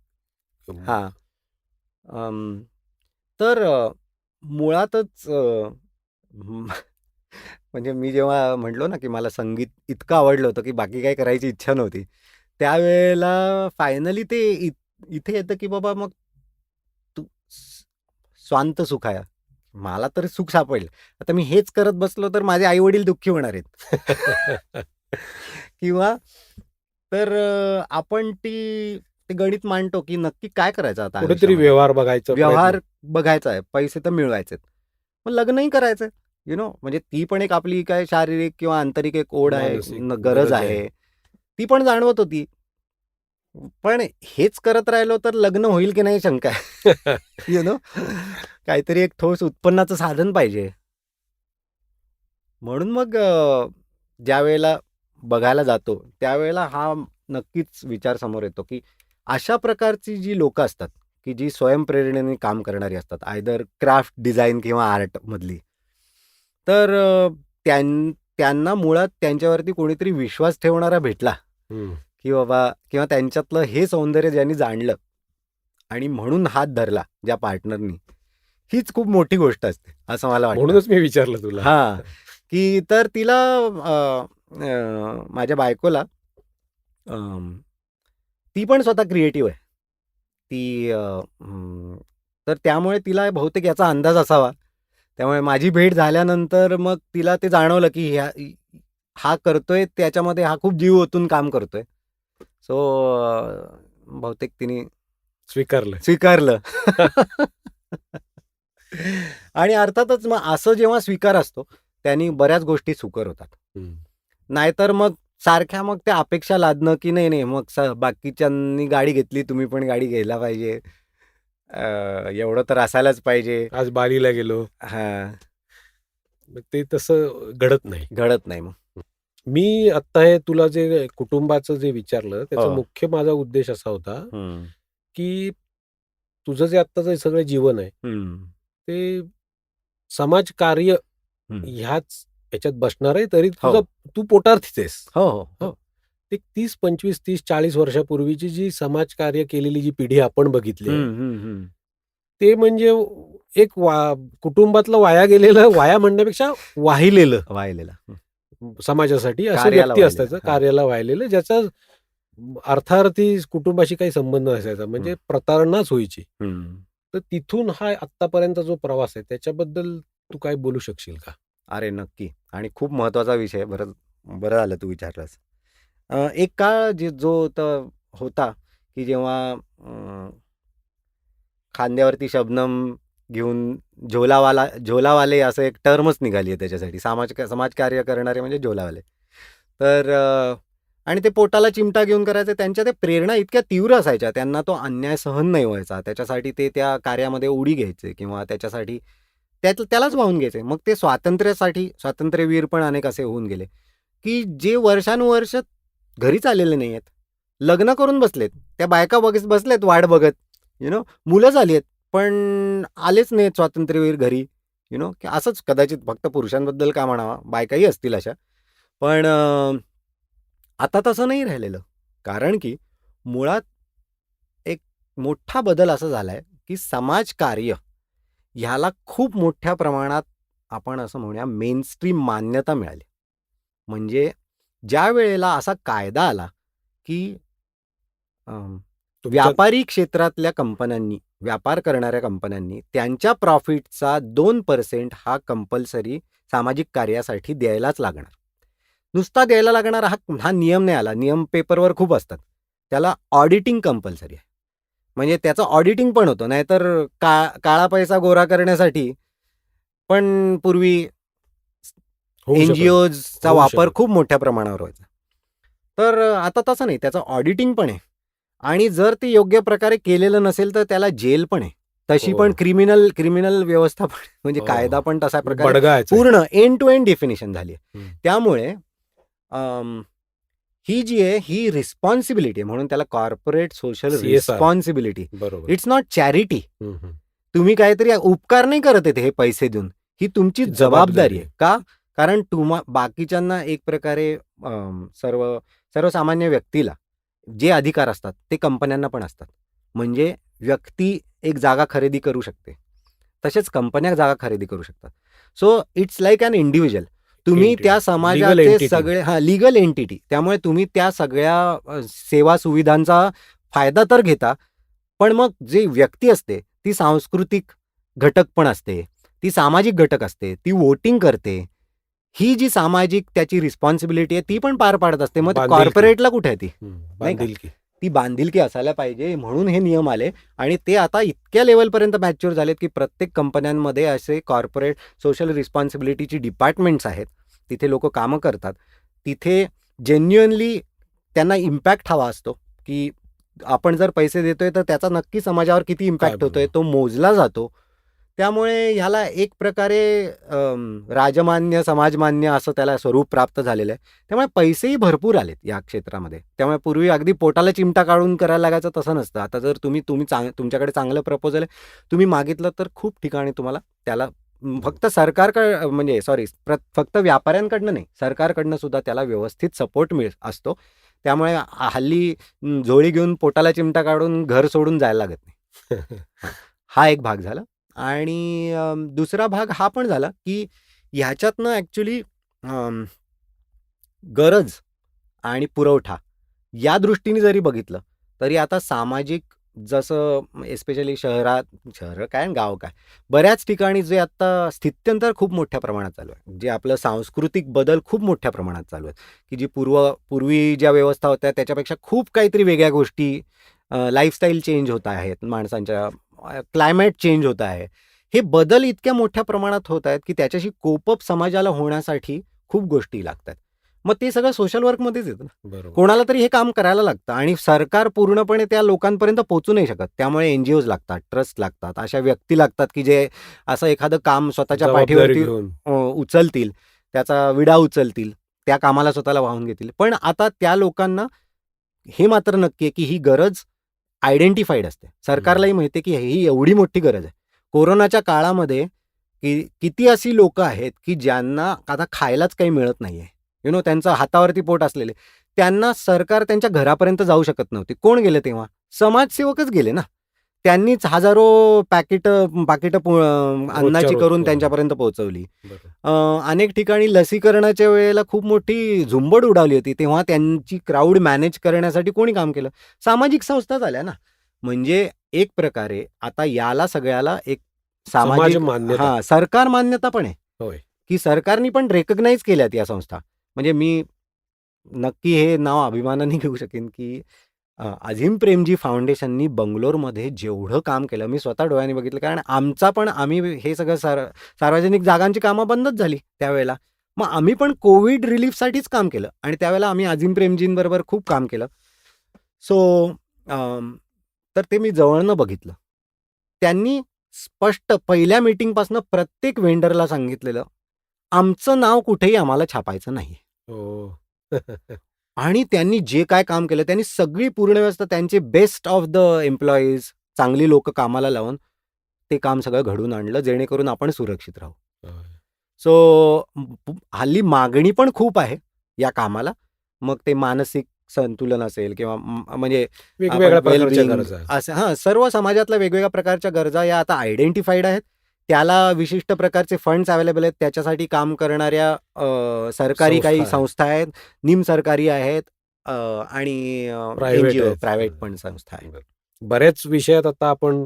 हां. तर मुळातच म्हणजे मी जेव्हा म्हटलो ना, की मला संगीत इतकं आवडलं होतं, की बाकी काही करायची इच्छा नव्हती. त्यावेळेला फायनली ते इथे येतं, की बाबा मग तू स्वांत सुखाया. मला तर सुख सापडेल. आता मी हेच करत बसलो तर माझे आई-वडील दुःखी होणार आहेत. किंवा तर आपण ते गणित मांडतो, की नक्की काय करायचं आता कुठेतरी आयुष्यामध्ये? व्यवहार बघायचा व्यवहार बघायचा आहे, पैसे तर मिळवायचेत. मग लग्नही करायचंय. यू नो म्हणजे ती पण एक आपली काय शारीरिक किंवा आंतरिक एक ओढ आहे, मानसिक गरज गरज आहे. आहे. ती पण जाणवत होती. पण हेच करत राहिलो तर लग्न होईल की नाही शंका आहे. यू नो काहीतरी एक ठोस उत्पन्नाचं साधन पाहिजे. म्हणून मग ज्यावेळेला बघायला जातो त्यावेळेला हा नक्कीच विचार समोर येतो की अशा प्रकारची जी लोकं असतात की जी स्वयंप्रेरणेने काम करणारी असतात, आयदर क्राफ्ट डिझाईन किंवा आर्ट मधली, तर त्यांना मुळात त्यांच्यावरती कोणीतरी विश्वास ठेवणारा भेटला हं. की बाबा, किंवा त्यांच्यातलं हे सौंदर्य ज्यांनी जाणलं आणि म्हणून हात धरला ज्या पार्टनरनी, हीच खूप मोठी गोष्ट असते असं मला वाटतं. म्हणूनच मी विचारलं तुला. हां, की तर तिला माझ्या बायकोला अं, ती पण स्वतः क्रिएटिव्ह आहे. ती तर त्यामुळे तिला बहुतेक याचा अंदाज असावा. त्यामुळे माझी भेट झाल्यानंतर मग तिला ते जाणवलं, की हा करतोय त्याच्यामध्ये हा खूप जीव ओतून काम करतोय. सो बहुतेक तिने स्वीकारलं. स्वीकारलं. आणि अर्थातच मग असं जेव्हा स्वीकार असतो, त्यांनी बऱ्याच गोष्टी सुकर होतात. हं. नाहीतर मग सारख्या मग त्या अपेक्षा लादणं, की नाही मग बाकीच्यांनी गाडी घेतली, तुम्ही पण गाडी घ्यायला पाहिजे. एवढं तर असायलाच पाहिजे. आज बालीला गेलो. हां, मग ते तसं घडत नाही. घडत नाही मग. मी आत्ता हे तुला जे कुटुंबाचं जे विचारलं, त्याचा हो. मुख्य माझा उद्देश असा होता, हं, की तुझं जे आत्ताचं सगळं जीवन आहे, हं, ते समाजकार्य हं. ह्याच ह्याच्यात बसणार आहे, तरी हो. तू पोटार्थीच आहेस. हो, हो, हं. हो. ते 30, 25, 30, 40 वर्षापूर्वीची जी समाजकार्य केलेली जी पिढी आपण बघितली आहे, हं, हं, हं. ते म्हणजे एक कुटुंबातलं वाया गेलेलं, वाया म्हणण्यापेक्षा वाहिलेलं वाहिलेला. हं. समाजासाठी असे कार्याला व्यक्ती वाहिलेला. असायचं, हां. कार्याला वाहिलेलं, ज्याचा अर्थार्थी कुटुंबाशी काही संबंध नसायचा, म्हणजे प्रतारणाच व्हायची. हं. तर तिथून हा आत्तापर्यंत जो प्रवास आहे, त्याच्याबद्दल तू काय बोलू शकशील का? अरे नक्की. आणि खूप महत्त्वाचा विषय आहे. बरं बरं झालं तू विचारलंस. एक काळ जो होता, की जेव्हा खांद्यावरती शबनम घेऊन झोलावाले असं एक टर्मच निघाली आहे त्याच्यासाठी. समाजकार्य करणारे म्हणजे झोलावाले. तर आणि ते पोटाला चिमटा घेऊन करायचे. त्यांच्या त्या प्रेरणा इतक्या तीव्र असायच्या, त्यांना तो अन्याय सहन नाही व्हायचा. त्याच्यासाठी ते त्या कार्यामध्ये उडी घ्यायचे किंवा त्याच्यासाठी त्यालाच वाहून घ्यायचे. मग ते स्वातंत्र्यवीर पण अनेक असे होऊन गेले, की जे वर्षानुवर्ष घरीच आलेले नाही आहेत. लग्न करून बसलेत. त्या बायका बसलेत वाट बघत. मुलं झाली आहेत, पण आलेच नाहीत स्वातंत्र्यवीर घरी. की असंच कदाचित फक्त पुरुषांबद्दल का म्हणावा, बायकाही असतील अशा. पण आता तसं नाही राहिलेलं. कारण की मुळात एक मोठा बदल असा झालाय, की समाजकार्य ह्याला खूप मोठ्या प्रमाणात आपण असं म्हणूया मेनस्ट्रीम मान्यता मिळाली. म्हणजे ज्या वेळेला असा कायदा आला, की तुमच्या व्यापारी क्षेत्रातल्या कंपन्यांनी, व्यापार करणाऱ्या कंपन्यांनी त्यांच्या प्रॉफिटचा 2% हा कंपल्सरी सामाजिक कार्यासाठी द्यायलाच लागणार. नुसता द्यायला लागणार हा नियम नाही आला. नियम पेपरवर खूप असतात. त्याला ऑडिटिंग कंपल्सरी आहे. म्हणजे त्याचं ऑडिटिंग पण होतं. नाहीतर काळा पैसा गोरा करण्यासाठी पण पूर्वी होऊ शकत. NGOजचा होऊ वापर शकत. खूप मोठ्या प्रमाणावर व्हायचा. तर आता तसं नाही. त्याचं ऑडिटिंग पण आहे. आणि जर ते योग्य प्रकारे केलेलं नसेल तर त्याला जेल पण आहे. तशी हो. पण क्रिमिनल व्यवस्था पण म्हणजे हो. कायदा पण तशा प्रकारे बडगायचं आहे. पूर्ण एंड टू एंड डेफिनेशन झाली आहे. हं. त्यामुळे ही जी आहे ही रिस्पॉन्सिबिलिटी आहे. म्हणून त्याला कॉर्पोरेट सोशल CSR. रिस्पॉन्सिबिलिटी. बरोबर. It's not charity. हं, हं. तुम्ही काहीतरी उपकार नाही करत आहेत हे पैसे देऊन. ही तुमची ती जबाबदारी आहे. का? कारण बाकीच्यांना एक प्रकारे सर्वसामान्य व्यक्तीला जे अधिकार असतात ते कंपन्यांना पण असतात. म्हणजे व्यक्ती एक जागा खरेदी करू शकते. तसेच कंपन्या जागा खरेदी करू शकतात. So it's like an individual. तुम्ही Entity. त्या Legal समाजाचे entity. सगळे लीगल एंटिटी. त्यामुळे तुम्ही त्या सगळ्या सेवा सुविधांचा फायदा तर घेता, पण मग जे व्यक्ती असते ती सांस्कृतिक घटक पण असते, ती सामाजिक घटक असते, ती वोटिंग करते. ही जी सामाजिक त्याची रिस्पॉन्सिबिलिटी आहे ती पण पार पाडत असते. मग बांधिलकी. कॉर्पोरेटला कुठे आहे ती? हं. नाही का? बांधिलकी. ती बांधिलकी असायला पाहिजे म्हणून हे नियम आले आणि ते आता इतक्या लेवलपर्यंत मॅच्युअर झालेत, की प्रत्येक कंपन्यांमध्ये असे कॉर्पोरेट सोशल रिस्पॉन्सिबिलिटीची डिपार्टमेंट्स आहेत. तिथे लोकं कामं करतात. तिथे जेन्युइनली त्यांना इम्पॅक्ट हवा असतो, की आपण जर पैसे देतोय तर त्याचा नक्की समाजावर किती इम्पॅक्ट होतोय तो मोजला जातो. त्यामुळे ह्याला एक प्रकारे राजमान्य, समाजमान्य असं त्याला स्वरूप प्राप्त झालेलं आहे. त्यामुळे पैसेही भरपूर आलेत या क्षेत्रामध्ये. त्यामुळे पूर्वी अगदी पोटाला चिमटा काढून करायला लागायचं, तसं नसतं. आता जर तुम्ही तुमच्याकडे चांगलं प्रपोजल आहे, तुम्ही मागितलं तर खूप ठिकाणी तुम्हाला त्याला फक्त म्हणजे फक्त व्यापाऱ्यांकडनं नाही, सरकारकडनं सुद्धा त्याला व्यवस्थित सपोर्ट असतो. त्यामुळे हल्ली झोळी घेऊन पोटाला चिमटा काढून घर सोडून जायला लागत नाही. हा एक भाग झाला. आणि दुसरा भाग हा पण झाला, की ह्याच्यातनं ॲक्च्युली गरज आणि पुरवठा या दृष्टीने जरी बघितलं, तरी आता सामाजिक जसं एस्पेशली शहरं काय आणि गाव काय, बऱ्याच ठिकाणी जे आता स्थित्यंतर खूप मोठ्या प्रमाणात चालू आहे. जे आपलं सांस्कृतिक बदल खूप मोठ्या प्रमाणात चालू आहेत, की जी पूर्वी ज्या व्यवस्था होत्या त्याच्यापेक्षा खूप काहीतरी वेगळ्या गोष्टी, लाईफस्टाईल चेंज होत आहेत माणसांच्या, क्लायमेट चेंज होत आहे. हे बदल इतक्या मोठ्या प्रमाणात होत आहेत, की त्याच्याशी कोपअप समाजाला होण्यासाठी खूप गोष्टी लागतात. मग ते सगळं सोशल वर्कमध्येच येतं ना. बरोबर. कोणाला तरी हे काम करायला लागतं आणि सरकार पूर्णपणे त्या लोकांपर्यंत पोहोचू नाही शकत. त्यामुळे एनजीओज लागतात, ट्रस्ट लागतात, अशा व्यक्ती लागतात, की जे असं एखादं काम स्वतःच्या जबाबदारी पाठीवरती घेऊन. उचलतील, त्याचा विडा उचलतील, त्या कामाला स्वतःला वाहून घेतील. पण आता त्या लोकांना हे मात्र नक्की आहे, की ही गरज आयडेंटिफाईड असते. सरकारलाही माहिती आहे, की ही एवढी मोठी गरज आहे. कोरोनाच्या काळामध्ये किती अशी लोकं आहेत, की ज्यांना आता खायलाच काही मिळत नाहीये. त्यांचं हातावरती पोट असलेले. त्यांना सरकार त्यांच्या घरापर्यंत जाऊ शकत नव्हते. कोण गेले तेव्हा? समाजसेवकच गेले ना. त्यांनीच हजारो पाकिटं अन्नाची रोजच्या करून रोज. त्यांच्यापर्यंत पोहोचवली. बरोबर. अनेक ठिकाणी लसीकरणाच्या वेळेला खूप मोठी झुंबड उडाली होती. तेव्हा त्यांची क्राऊड मॅनेज करण्यासाठी कोणी काम केलं? सामाजिक संस्थाच आल्या ना. म्हणजे एक प्रकारे आता याला सगळ्याला एक समाज सामाजिक मान्यता. सरकार मान्यता पण आहे, होय. की सरकारनी पण रेकग्नाइज केल्यात या संस्था. म्हणजे मी नक्की हे नाव अभिमानाने घेऊ शकेन, की अझीम प्रेमजी फाउंडेशननी बंगलोरमध्ये जेवढं काम केलं, मी स्वतः डोळ्यांनी बघितलं. कारण आम्ही हे सगळं सार्वजनिक जागांची कामं बंदच झाली त्यावेळेला. मग आम्ही पण कोविड रिलीफसाठीच काम केलं आणि त्यावेळेला आम्ही अझीम प्रेमजींबरोबर खूप काम केलं. सो तर ते मी जवळनं बघितलं. त्यांनी स्पष्ट पहिल्या मीटिंगपासून प्रत्येक वेंडरला सांगितलेलं, आमचं नाव कुठेही आम्हाला छापायचं नाही. हो. आणि त्यांनी जे काय काम केलं, त्यांनी सगळी पूर्ण व्यवस्था, त्यांचे बेस्ट ऑफ द एम्प्लॉईज, चांगली लोकं कामाला लावून ते काम सगळं घडवून आणलं, जेणेकरून आपण सुरक्षित राहू. होय. सो हल्ली मागणी पण खूप आहे या कामाला. मग ते मानसिक संतुलन असेल किंवा म्हणजे वेगवेगळ्या प्रकारच्या वेलबिंग गरजा. असं सर्व समाजातल्या वेगवेगळ्या प्रकारच्या गरजा या आता आयडेंटिफाईड आहेत. त्याला विशिष्ट प्रकारचे फंड्स अवेलेबल आहेत. त्याच्यासाठी काम करणाऱ्या सरकारी काही संस्था आहेत. संस्था आहेत, निमसरकारी आहेत आणि प्रायव्हेट एनजीओ, आहेत. प्रायव्हेट पण संस्था आहेत. बऱ्याच विषयात आता आपण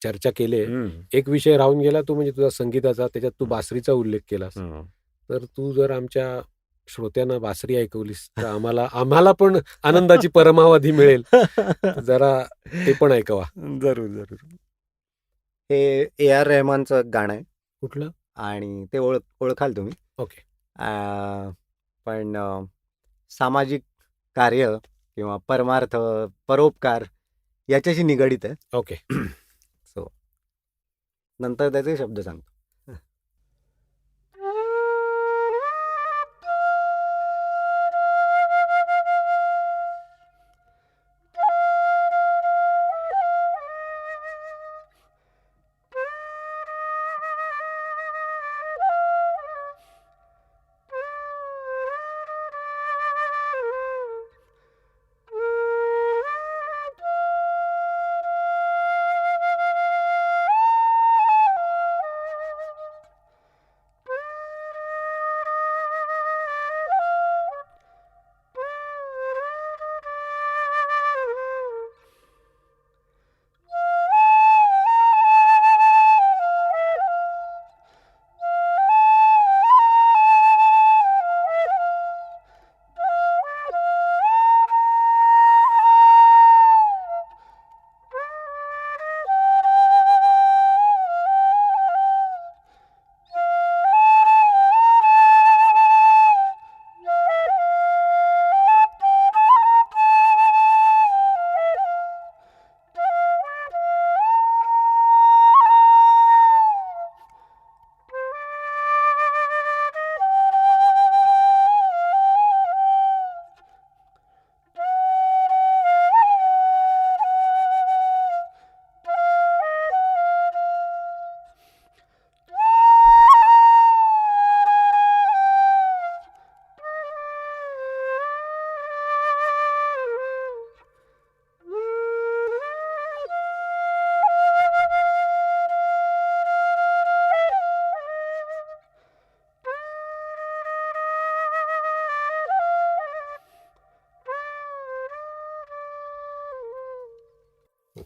चर्चा केली आहे. हम्म. एक विषय राहून गेला तो म्हणजे तुझा संगीताचा. त्याच्यात तू बासरीचा उल्लेख केलास. हम्म. तर तू जर आमच्या श्रोत्यांना बासरी ऐकवलीस तर आम्हाला पण आनंदाची परमावधी मिळेल. तर जरा ते पण ऐकवा. जरूर जरूर. हे A.R. रहमानचं गाणं आहे कुठलं? आणि ते ओळखाल तुम्ही. ओके. पण सामाजिक कार्य किंवा परमार्थ, परोपकार याच्याशी निगडित आहे. ओके. सो नंतर त्याचे शब्द सांगतो.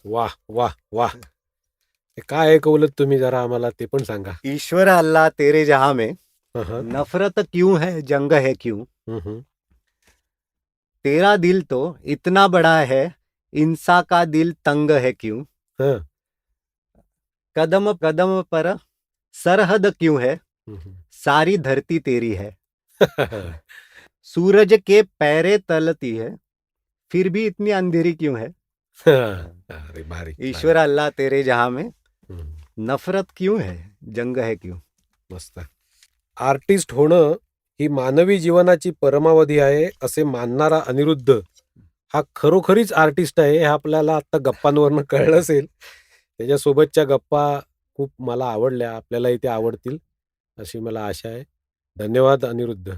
वाह वाह वाह. हे काय ऐकवलं तुम्ही जरा आम्हाला ते पण सांगा. ईश्वर अल्लाह तेरे जहां में हं, हं. नफरत क्यों है जंग है क्यों, हं, हं. तेरा दिल तो इतना बड़ा है इंसा का दिल तंग है क्यों, हं. कदम कदम पर सरहद क्यों है, हं, हं. सारी धरती तेरी है, सूरज के पैरे तलती है फिर भी इतनी अंधेरी क्यों है, अरे भारी. ईश्वर अल्लाह तेरे जहां में हं. नफरत क्यों है जंग है क्यों. मस्त. आर्टिस्ट होणं ही मानवी जीवनाची परमावधी आहे असे मानणारा अनिरुद्ध हा खरोखरीच आर्टिस्ट आहे हे आपल्याला आता गप्पांवरनं कळलं असेल. त्याच्यासोबतच्या गप्पा खूप मला आवडल्या. आपल्यालाही त्या आवडतील अशी मला आशा आहे. धन्यवाद अनिरुद्ध.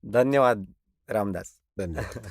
धन्यवाद रामदास. धन्यवाद.